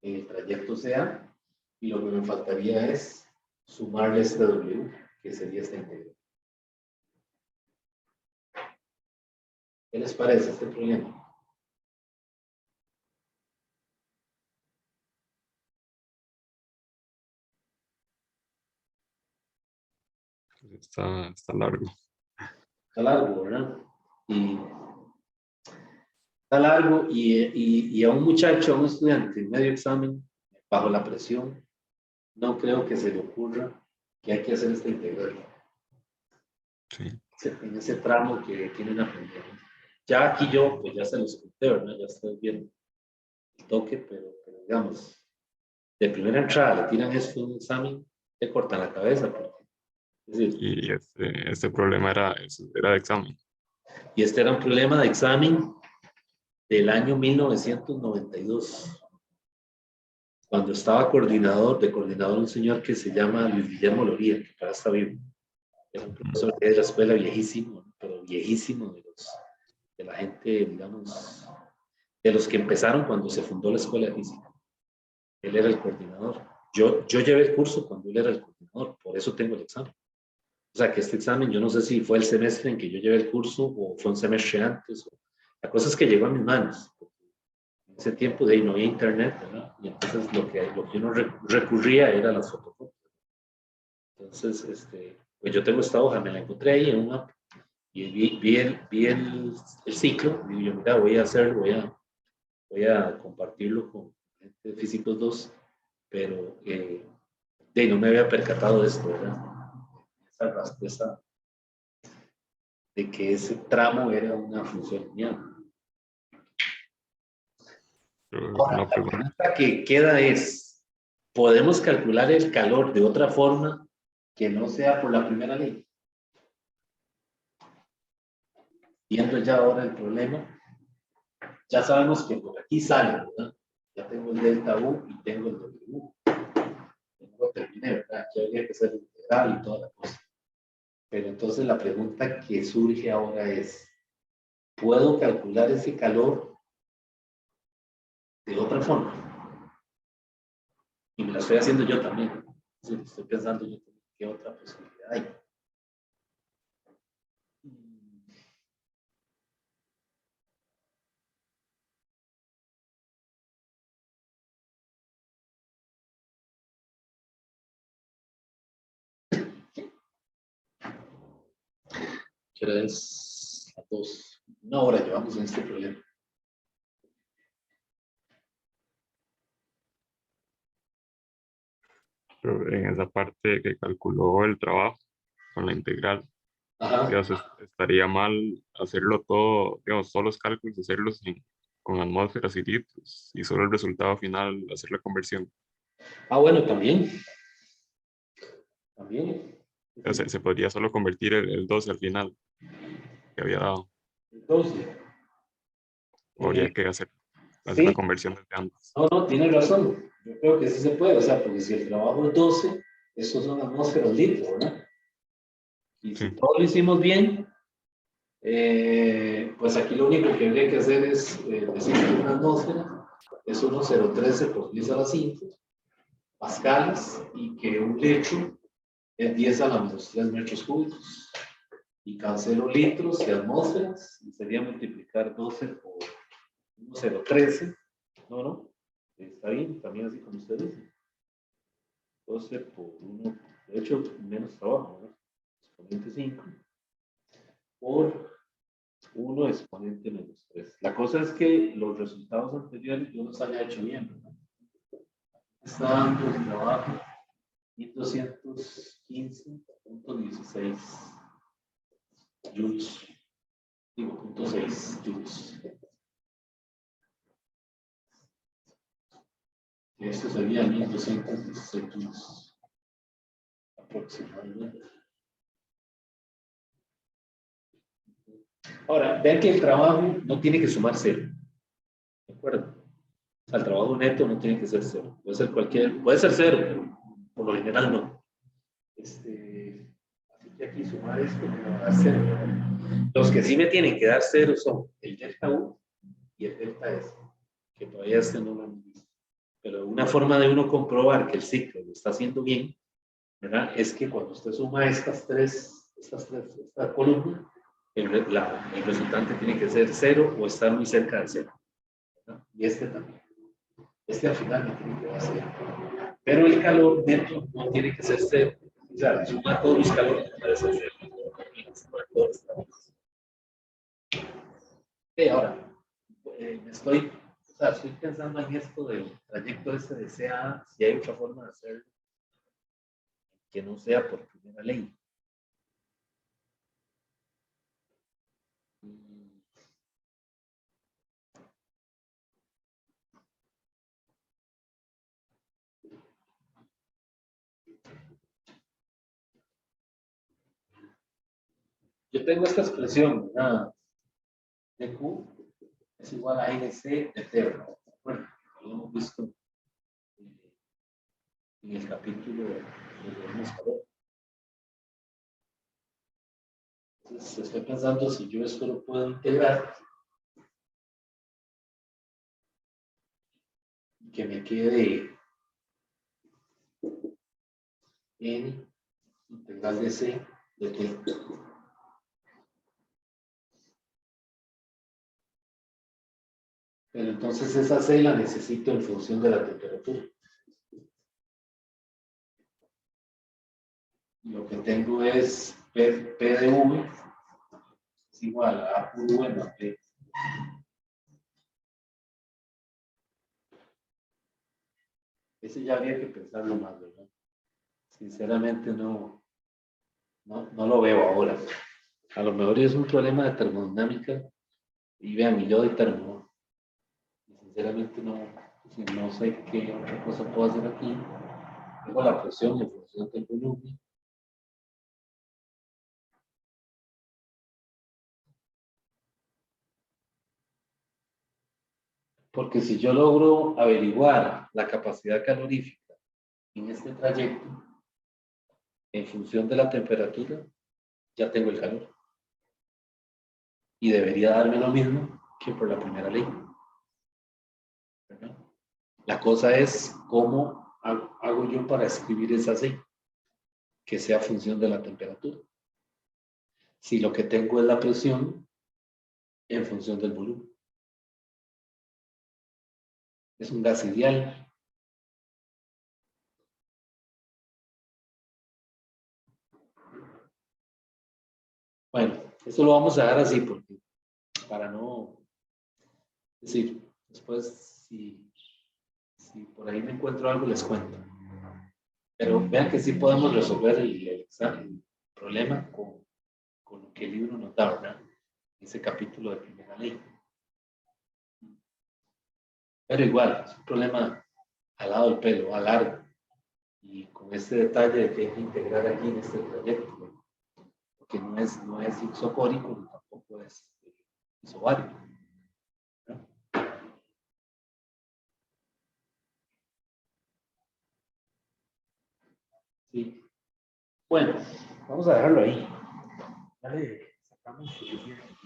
en el trayecto CA, y lo que me faltaría es sumarle este W, que sería esta integral. ¿Qué les parece este problema? está largo. Está largo, ¿verdad? Y está largo y a un muchacho, a un estudiante en medio examen, bajo la presión, no creo que se le ocurra que hay que hacer esta integral. Sí. En ese tramo que tienen aprendido. Ya aquí yo, pues ya se los conté, ¿verdad? Ya estoy viendo el toque, pero digamos, de primera entrada le tiran esto en un examen, te cortan la cabeza. Es decir, Y este problema era de examen. y este era un problema de examen del año 1992, cuando estaba de coordinador un señor que se llama Luis Guillermo Loría, que ahora está vivo. Era un profesor de la escuela viejísimo, ¿no? Pero viejísimo de la gente, digamos, de los que empezaron cuando se fundó la escuela de física. Él era el coordinador. Yo llevé el curso cuando él era el coordinador, por eso tengo el examen. O sea, que este examen, yo no sé si fue el semestre en que yo llevé el curso o fue un semestre antes. La cosa es que llegó a mis manos. En ese tiempo de ahí no había internet, ¿verdad? Y entonces lo que uno recurría era las fotocopias. Entonces, pues yo tengo esta hoja, me la encontré ahí en una y vi el ciclo, y yo, mira, voy a compartirlo con gente de Físicos 2, pero no me había percatado de esto, ¿verdad? Esa respuesta de que ese tramo era una función lineal. Ahora, Una la pregunta. pregunta que queda es, ¿podemos calcular el calor de otra forma que no sea por la primera ley? Viendo ya ahora el problema, ya sabemos que por aquí sale, ¿verdad? Ya tengo el delta U y tengo el W. Lo terminé, ¿verdad? Ya habría que hacer el integral y toda la cosa. Pero entonces la pregunta que surge ahora es, ¿puedo calcular ese calor de otra forma? Y me la estoy haciendo yo también. Sí, estoy pensando yo, ¿qué otra posibilidad hay? ¿Qué hora es? A 2. Una hora llevamos en este problema. Pero en esa parte que calculó el trabajo con la integral, Ajá. digamos, estaría mal hacerlo todo, digamos, todos los cálculos, hacerlos con atmósferas y litros, y solo el resultado final, hacer la conversión. Ah, bueno, también. También. O sea, se podría solo convertir el 12 al final que había dado. Entonces, O habría que hacer la sí, conversión desde antes. no, tiene razón. Yo creo que sí se puede, o sea, porque si el trabajo es 12, esos son atmósferas litros, ¿verdad? Y si Sí, todo lo hicimos bien, pues aquí lo único que habría que hacer es decir que una atmósfera es 1,013 por 10 a la 5 pascales y que un litro es 10 a la menos 3 metros cúbicos. Y cancelo litros y atmósferas, y sería multiplicar 12 por 1,013. No, está bien, también así como ustedes dicen. 12 por 1, de hecho, menos trabajo, ¿no? Exponente 5 por 1 exponente menos 3. La cosa es que los resultados anteriores yo los haya hecho bien, ¿verdad? Está dando el trabajo 1215.16 joules. Digo, 0.6 joules. Esto sería 1216 joules aproximadamente. Ahora, vean que el trabajo no tiene que sumar 0. ¿De acuerdo? O sea, el trabajo neto no tiene que ser 0. Puede ser 0, pero por lo general no. Así que aquí sumar esto me va a dar 0. Los que sí me tienen que dar 0 son el delta U y el delta S, que todavía no lo hemos visto. Pero una forma de uno comprobar que el ciclo lo está haciendo bien, ¿verdad? Es que cuando usted suma esta columna, el resultante tiene que ser 0 o estar muy cerca de 0. ¿Verdad? Y este también. Este al final no tiene que ser 0. Pero el calor neto no tiene que ser 0, O sea, suma todos los calores para hacer todo esto. Ahora, estoy pensando en esto del trayecto este de CA, si hay otra forma de hacerlo que no sea por primera ley. Yo tengo esta expresión, ¿verdad? De Q es igual a NC de T. Bueno, lo hemos visto en el capítulo de los. Entonces, estoy pensando si yo esto lo puedo integrar y que me quede n integral de C de T. Pero entonces esa C la necesito en función de la temperatura. Lo que tengo es P de V es igual a A por V más P. Ese ya habría que pensarlo más, ¿verdad? Sinceramente no lo veo ahora. A lo mejor es un problema de termodinámica y vean, y yo de termo. Sinceramente no sé qué otra cosa puedo hacer aquí. Tengo la presión en función del volumen. Porque si yo logro averiguar la capacidad calorífica en este trayecto, en función de la temperatura, ya tengo el calor. Y debería darme lo mismo que por la primera ley. ¿Verdad? La cosa es cómo hago yo para escribir esa ley, que sea función de la temperatura. Si lo que tengo es la presión en función del volumen. Es un gas ideal. Bueno, esto lo vamos a dejar así porque para no decir, después si por ahí me encuentro algo les cuento. Pero vean que sí podemos resolver el examen, el problema con lo que el libro nos da, ¿verdad? Ese capítulo de primera ley. Pero igual, es un problema jalado del pelo, a largo. Y con este detalle de que hay que integrar aquí en este proyecto, ¿no? Porque no es isocórico ni tampoco es isobárico, ¿no? Sí. Bueno, vamos a dejarlo ahí. Dale, sacamos suficiente.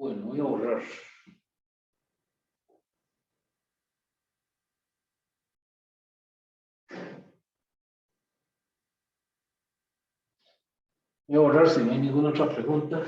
Bueno, voy a borrar. Voy a borrar si no hay ninguna otra pregunta.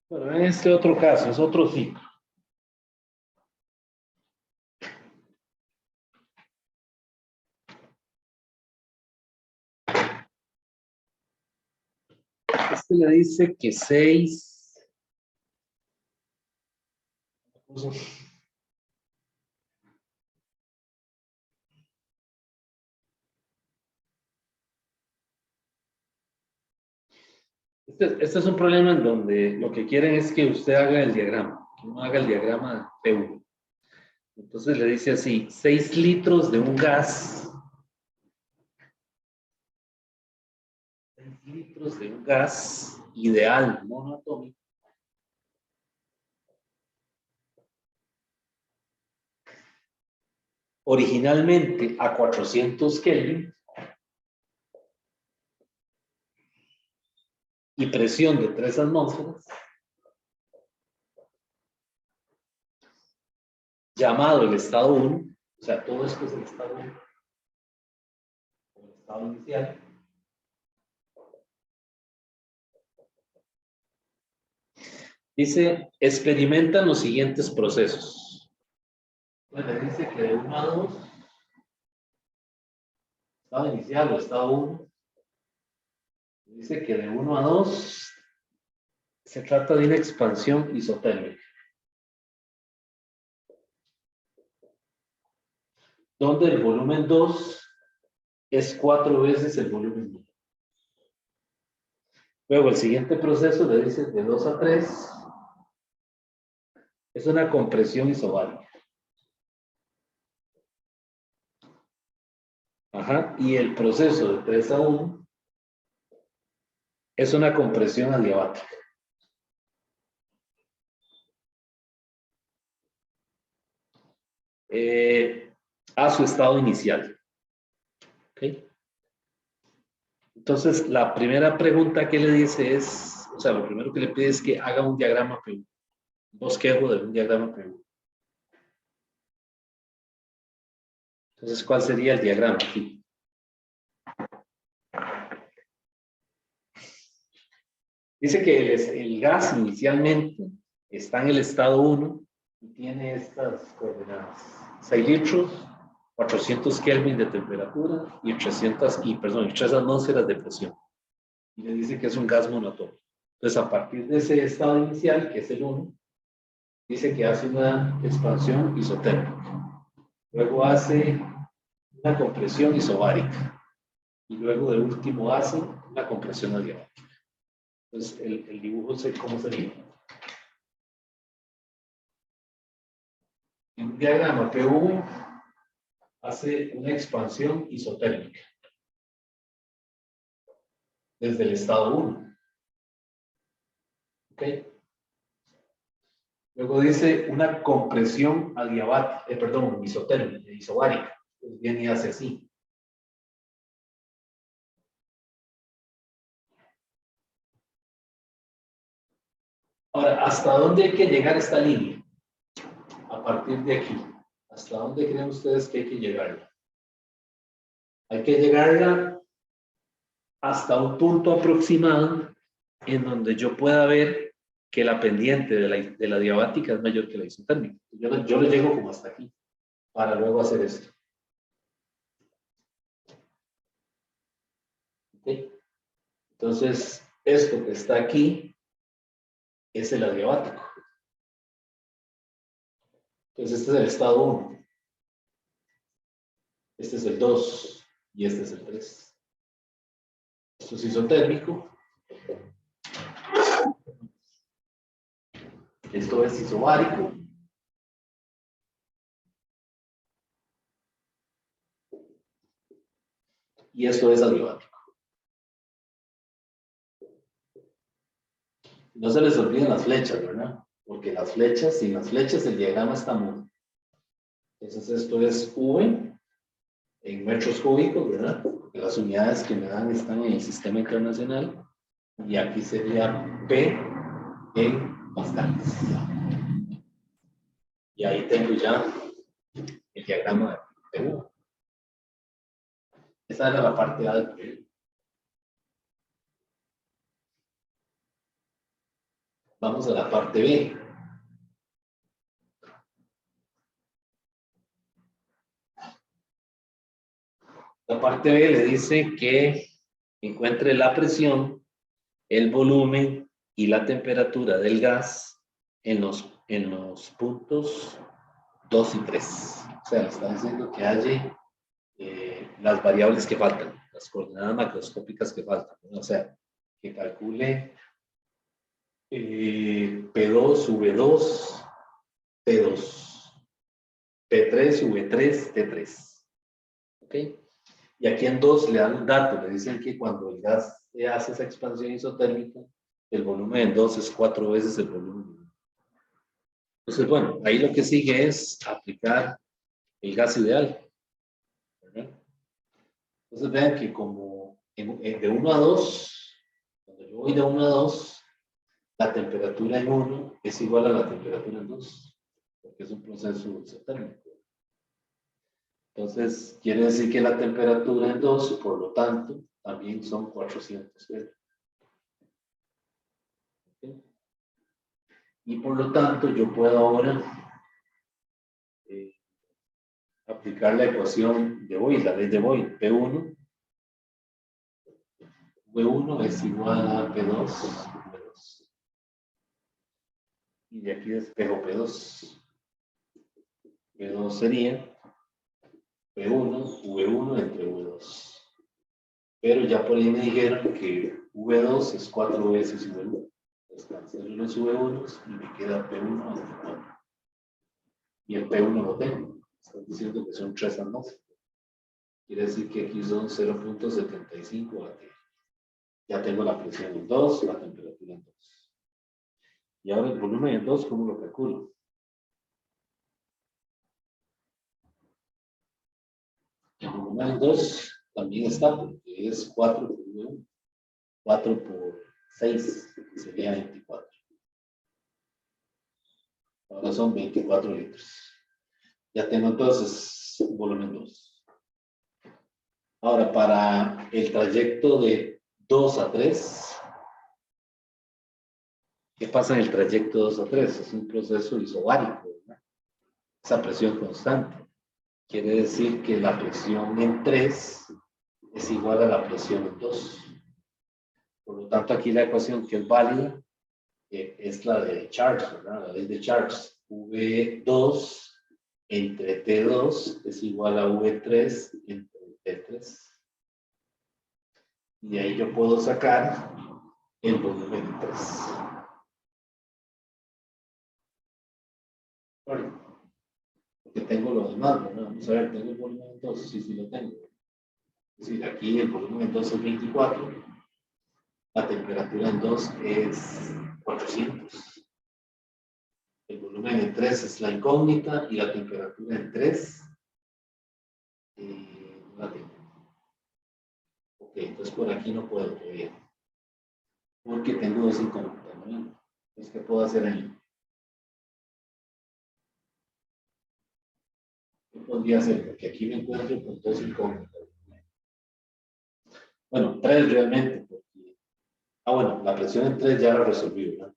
Bueno, en este otro caso, es otro ciclo. Este le dice que 6. Este es un problema en donde lo que quieren es que usted haga el diagrama, que uno haga el diagrama P1. Entonces le dice así, 6 litros de un gas, 6 litros de un gas ideal, monoatómico, originalmente a 400 Kelvin y presión de 3 atmósferas, llamado el estado 1, o sea, todo esto es el estado 1, el estado inicial. Dice, experimentan los siguientes procesos. Bueno, dice que de 1 a 2, estado inicial o estado 1, dice que de 1 a 2 se trata de una expansión isotérmica, donde el volumen 2 es 4 veces el volumen 1. Luego el siguiente proceso le dice de 2 a 3 es una compresión isobárica. Ajá. Y el proceso de 3 a 1 es una compresión adiabática. A su estado inicial. ¿Okay? Entonces, la primera pregunta que le dice es, o sea, lo primero que le pide es que haga un diagrama P1, un bosquejo de un diagrama P1. Entonces, ¿cuál sería el diagrama aquí? Dice que el gas inicialmente está en el estado 1 y tiene estas coordenadas. 6 litros, 400 Kelvin de temperatura y 3 atmósferas de presión. Y le dice que es un gas monotómico. Entonces, a partir de ese estado inicial, que es el 1, dice que hace una expansión isotérmica. Luego hace una compresión isobárica. Y luego, de último, hace una compresión adiabática. Entonces, el dibujo, ¿cómo sería? En un diagrama PV hace una expansión isotérmica desde el estado 1. ¿Ok? Luego dice una compresión adiabática, isotérmica, isobárica. Pues viene y hace así. Ahora, ¿hasta dónde hay que llegar esta línea? A partir de aquí. ¿Hasta dónde creen ustedes que hay que llegarla? Hay que llegarla hasta un punto aproximado en donde yo pueda ver que la pendiente de la diabática es mayor que la isotérmica. Yo le llego como hasta aquí, para luego hacer esto. ¿Okay? Entonces, esto que está aquí es el adiabático. Entonces, este es el estado 1. Este es el 2 y este es el 3. Esto es isotérmico. Esto es isobárico. Y esto es adiabático. No se les olviden las flechas, ¿verdad? Porque las flechas, sin las flechas el diagrama está mudo. Entonces esto es V en metros cúbicos, ¿verdad? Porque las unidades que me dan están en el sistema internacional. Y aquí sería P en pascales. Y ahí tengo ya el diagrama de V. Esa era la parte A del proyecto. Vamos a la parte B. La parte B le dice que encuentre la presión, el volumen y la temperatura del gas en los puntos 2 y 3. O sea, le está diciendo que halle las variables que faltan, las coordenadas macroscópicas que faltan, ¿no? O sea, que calcule P2, V2, T2, P3, V3, T3. ¿Ok? Y aquí en 2 le dan un dato, le dicen que cuando el gas hace esa expansión isotérmica, el volumen en 2 es 4 veces el volumen. Entonces, bueno, ahí lo que sigue es aplicar el gas ideal. ¿Verdad? Entonces vean que como de 1 a 2, cuando yo voy de 1 a 2, la temperatura en 1 es igual a la temperatura en 2, porque es un proceso isotérmico. Entonces, quiere decir que la temperatura en 2, por lo tanto, también son 400 Kelvin. ¿Okay? Y por lo tanto, yo puedo ahora aplicar la ecuación de Boyle, la ley de Boyle, P1. V1 es igual a P2, V2. Y de aquí despejo P2. P2 sería P1, V1 entre V2. Pero ya por ahí me dijeron que V2 es 4 veces V1. Entonces cancelo los V1 y me queda P1 entre 4. Y el P1 lo tengo. Están diciendo que son 3 atmósferas. Quiere decir que aquí son 0.75 atm. Ya tengo la presión en 2, la temperatura en 2. Y ahora el volumen en 2, ¿cómo lo calculo? El volumen en 2 también está, porque es 4 por 1, 4 por 6, que sería 24. Ahora son 24 litros. Ya tengo entonces volumen 2. Ahora, para el trayecto de 2 a 3, ¿qué pasa en el trayecto 2 a 3? Es un proceso isobárico, ¿verdad? Esa presión constante. Quiere decir que la presión en 3 es igual a la presión en 2. Por lo tanto, aquí la ecuación que es válida es la de Charles, ¿verdad? La ley de Charles. V2 entre T2 es igual a V3 entre T3. Y de ahí yo puedo sacar el volumen en 3. Bueno, porque tengo lo demás, ¿verdad? Vamos a ver, tengo el volumen en 2, sí, sí lo tengo. Es decir, aquí el volumen en 2 es 24, la temperatura en 2 es 400. El volumen en 3 es la incógnita y la temperatura en 3 no la tengo. Ok, entonces por aquí no puedo ver, porque tengo 2 incógnitas, ¿no? Entonces, ¿qué puedo hacer ahí? ¿Qué podría hacer? Porque aquí me encuentro con 2 incógnitas. Bueno, 3 realmente, porque... bueno, la presión en 3 ya la resolví, ¿verdad?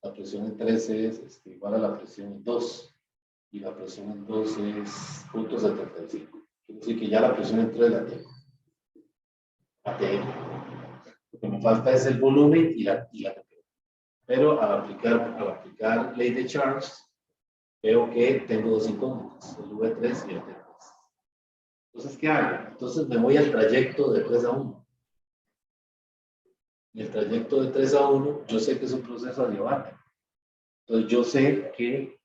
La presión en 3 es igual a la presión en 2. Y la presión en 2 es 0.75. Quiere decir que ya la presión en 3 la tengo. La tengo. Lo que me falta es el volumen y la temperatura. Pero al aplicar ley de Charles, veo que tengo 2 incógnitas, el V3 y el T3. Entonces, ¿qué hago? Entonces me voy al trayecto de 3 a 1. En el trayecto de 3 a 1, yo sé que es un proceso adiabático. Entonces, yo sé que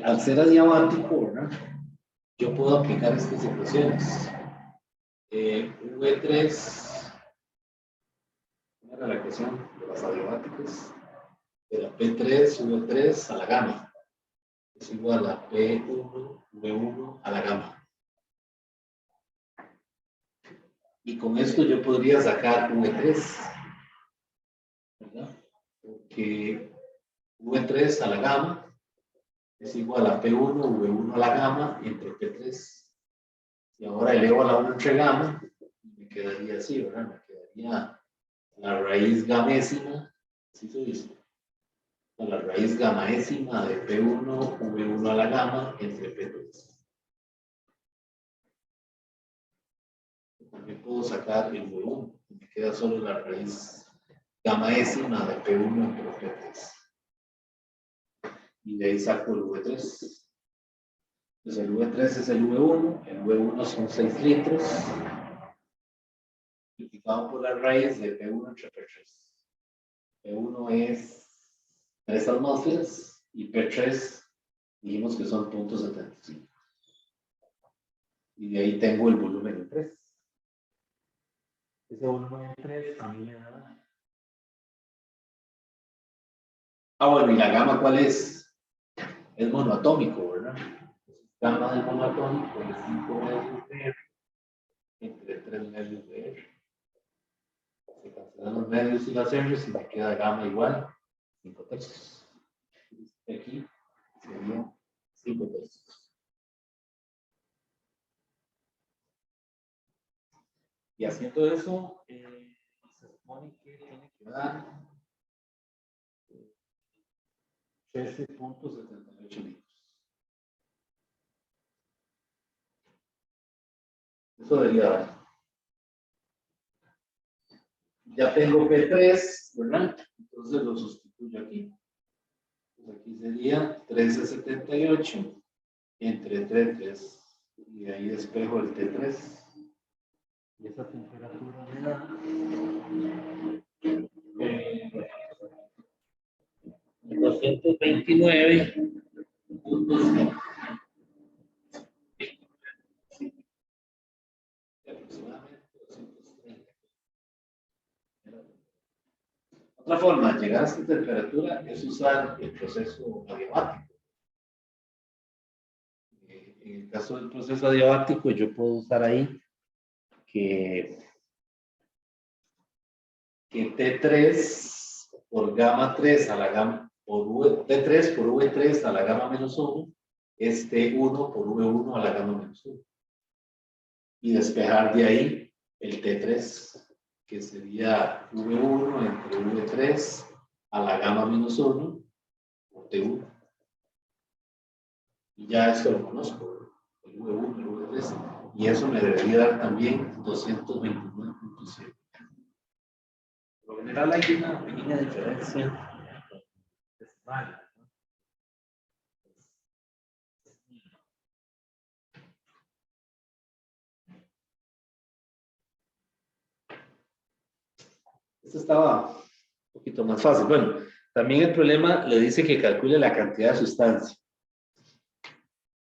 al ser adiabático, ¿verdad? Yo puedo aplicar estas ecuaciones. V3, ¿cómo era la ecuación de las adiabáticas? Era P3, V3 a la gamma. Es igual a P1, V1 a la gamma. Y con esto yo podría sacar V3, ¿verdad? Porque V3 a la gamma es igual a P1, V1 a la gamma entre P3. Y ahora elevo a la 1 entre gamma y me quedaría así, ¿verdad? Me quedaría la raíz gamésima, así se dice, la raíz gamaésima de P1, V1 a la gamma entre P3. También puedo sacar el V1, me queda solo la raíz gamaésima de P1 entre P3. Y de ahí saco el V3. Entonces el V3 es el V1 son 6 litros, multiplicado por la raíz de P1 entre P3. P1 es 3 atmósferas y P3 dijimos que son 0.75. Y de ahí tengo el volumen en 3. Ese volumen en 3 también me da. Bueno, ¿y la gamma cuál es? Es monoatómico, ¿verdad? Gamma del monoatómico es 5 medios de R entre 3 medios de R. Se cancelan los medios y las R's y me queda gamma igual 5 tercios. Aquí sería 5 tercios. Y haciendo eso, se supone que tiene que dar 13.78 litros. Eso debería dar. Ya tengo P3, ¿verdad? Entonces lo sustituyo aquí. Pues aquí sería 13.78 entre T3. Y de ahí despejo el T3. Y esa temperatura me da 229.5. Aproximadamente 230. Otra forma de llegar a esta temperatura es usar el proceso adiabático. En el caso del proceso adiabático, yo puedo usar ahí que T3 por gamma 3 a la gamma, T3 por V3 a la gamma menos 1 es T1 por V1 a la gamma menos 1. Y despejar de ahí el T3, que sería V1 entre V3 a la gamma menos 1 por T1. Y ya esto lo conozco, el V1, el V3, y eso me debería dar también 229.7. Por lo general hay una pequeña diferencia decimal, ¿no? Esto estaba un poquito más fácil. Bueno, también el problema le dice que calcule la cantidad de sustancia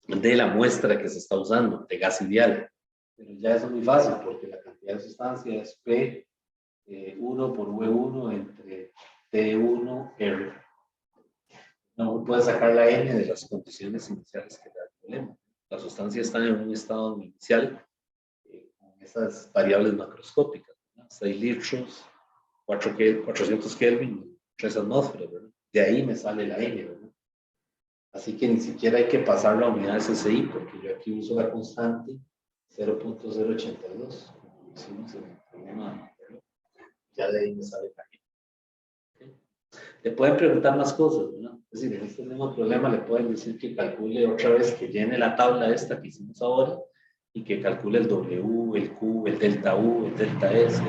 de la muestra que se está usando, de gas ideal. Pero ya eso es muy fácil porque la cantidad de sustancia es P1 por V1 entre T1R. No puede sacar la N de las condiciones iniciales que da el problema. La sustancia está en un estado inicial con esas variables macroscópicas, ¿no? 6 litros, 400 Kelvin, 3 atmósferas, ¿verdad? De ahí me sale la N, ¿verdad? Así que ni siquiera hay que pasar la unidad SSI porque yo aquí uso la constante 0.082. Como hicimos en el problema, ya de ahí me sale la N. ¿Okay? Le pueden preguntar más cosas, ¿no? Es decir, en este mismo problema le pueden decir que calcule otra vez, que llene la tabla esta que hicimos ahora y que calcule el W, el Q, el delta U, el delta S.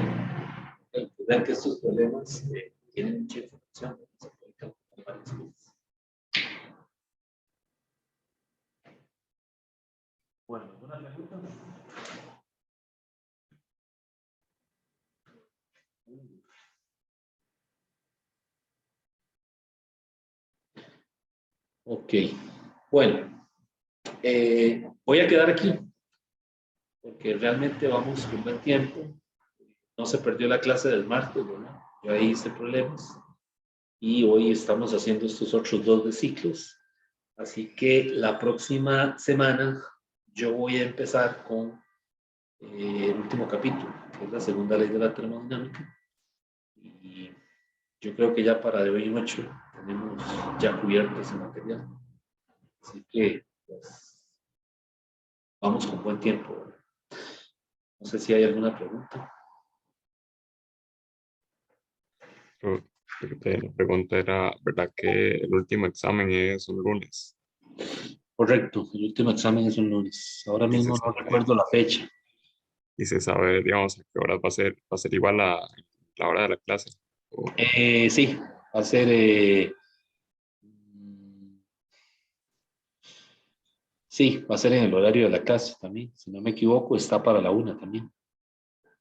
Vean que estos problemas tienen mucha información, se puede calcular varias cosas. Bueno, ¿alguna pregunta? Ok, bueno, voy a quedar aquí porque realmente vamos con buen tiempo. No se perdió la clase del martes, ¿verdad? Yo ahí hice problemas y hoy estamos haciendo estos otros 2 de ciclos. Así que la próxima semana yo voy a empezar con el último capítulo, que es la segunda ley de la termodinámica. Y yo creo que ya para de hoy en 8 tenemos ya cubierto ese material. Así que, pues, vamos con buen tiempo, ¿verdad? No sé si hay alguna pregunta. La pregunta era, ¿verdad que el último examen es un lunes? Correcto, el último examen es un lunes. Ahora Y se mismo no sabe, recuerdo la fecha. y se sabe, digamos, a qué horas va a ser igual a la hora de la clase. O- Sí, va a ser... sí, va a ser en el horario de la clase también. Si no me equivoco, está para la 1 también.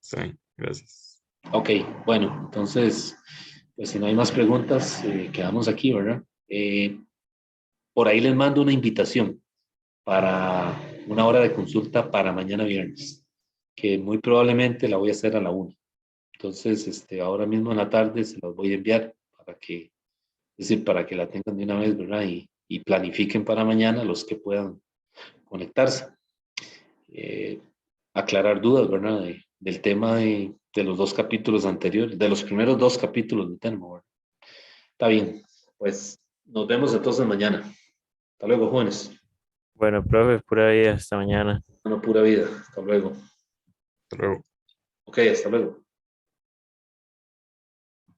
Está bien, gracias. Ok, bueno, entonces, pues si no hay más preguntas, quedamos aquí, ¿verdad? Por ahí les mando una invitación para una hora de consulta para mañana viernes, que muy probablemente la voy a hacer a la 1. Entonces, ahora mismo en la tarde se las voy a enviar para que, es decir, para que la tengan de una vez, ¿verdad? Y planifiquen para mañana los que puedan conectarse. Aclarar dudas, ¿verdad? Del tema de los dos capítulos anteriores, de los primeros dos capítulos de Tenmo, ¿verdad? Está bien, pues nos vemos entonces mañana. Hasta luego, jóvenes. Bueno, profe, pura vida, hasta mañana. Bueno, pura vida. Hasta luego. Hasta luego. Ok, hasta luego.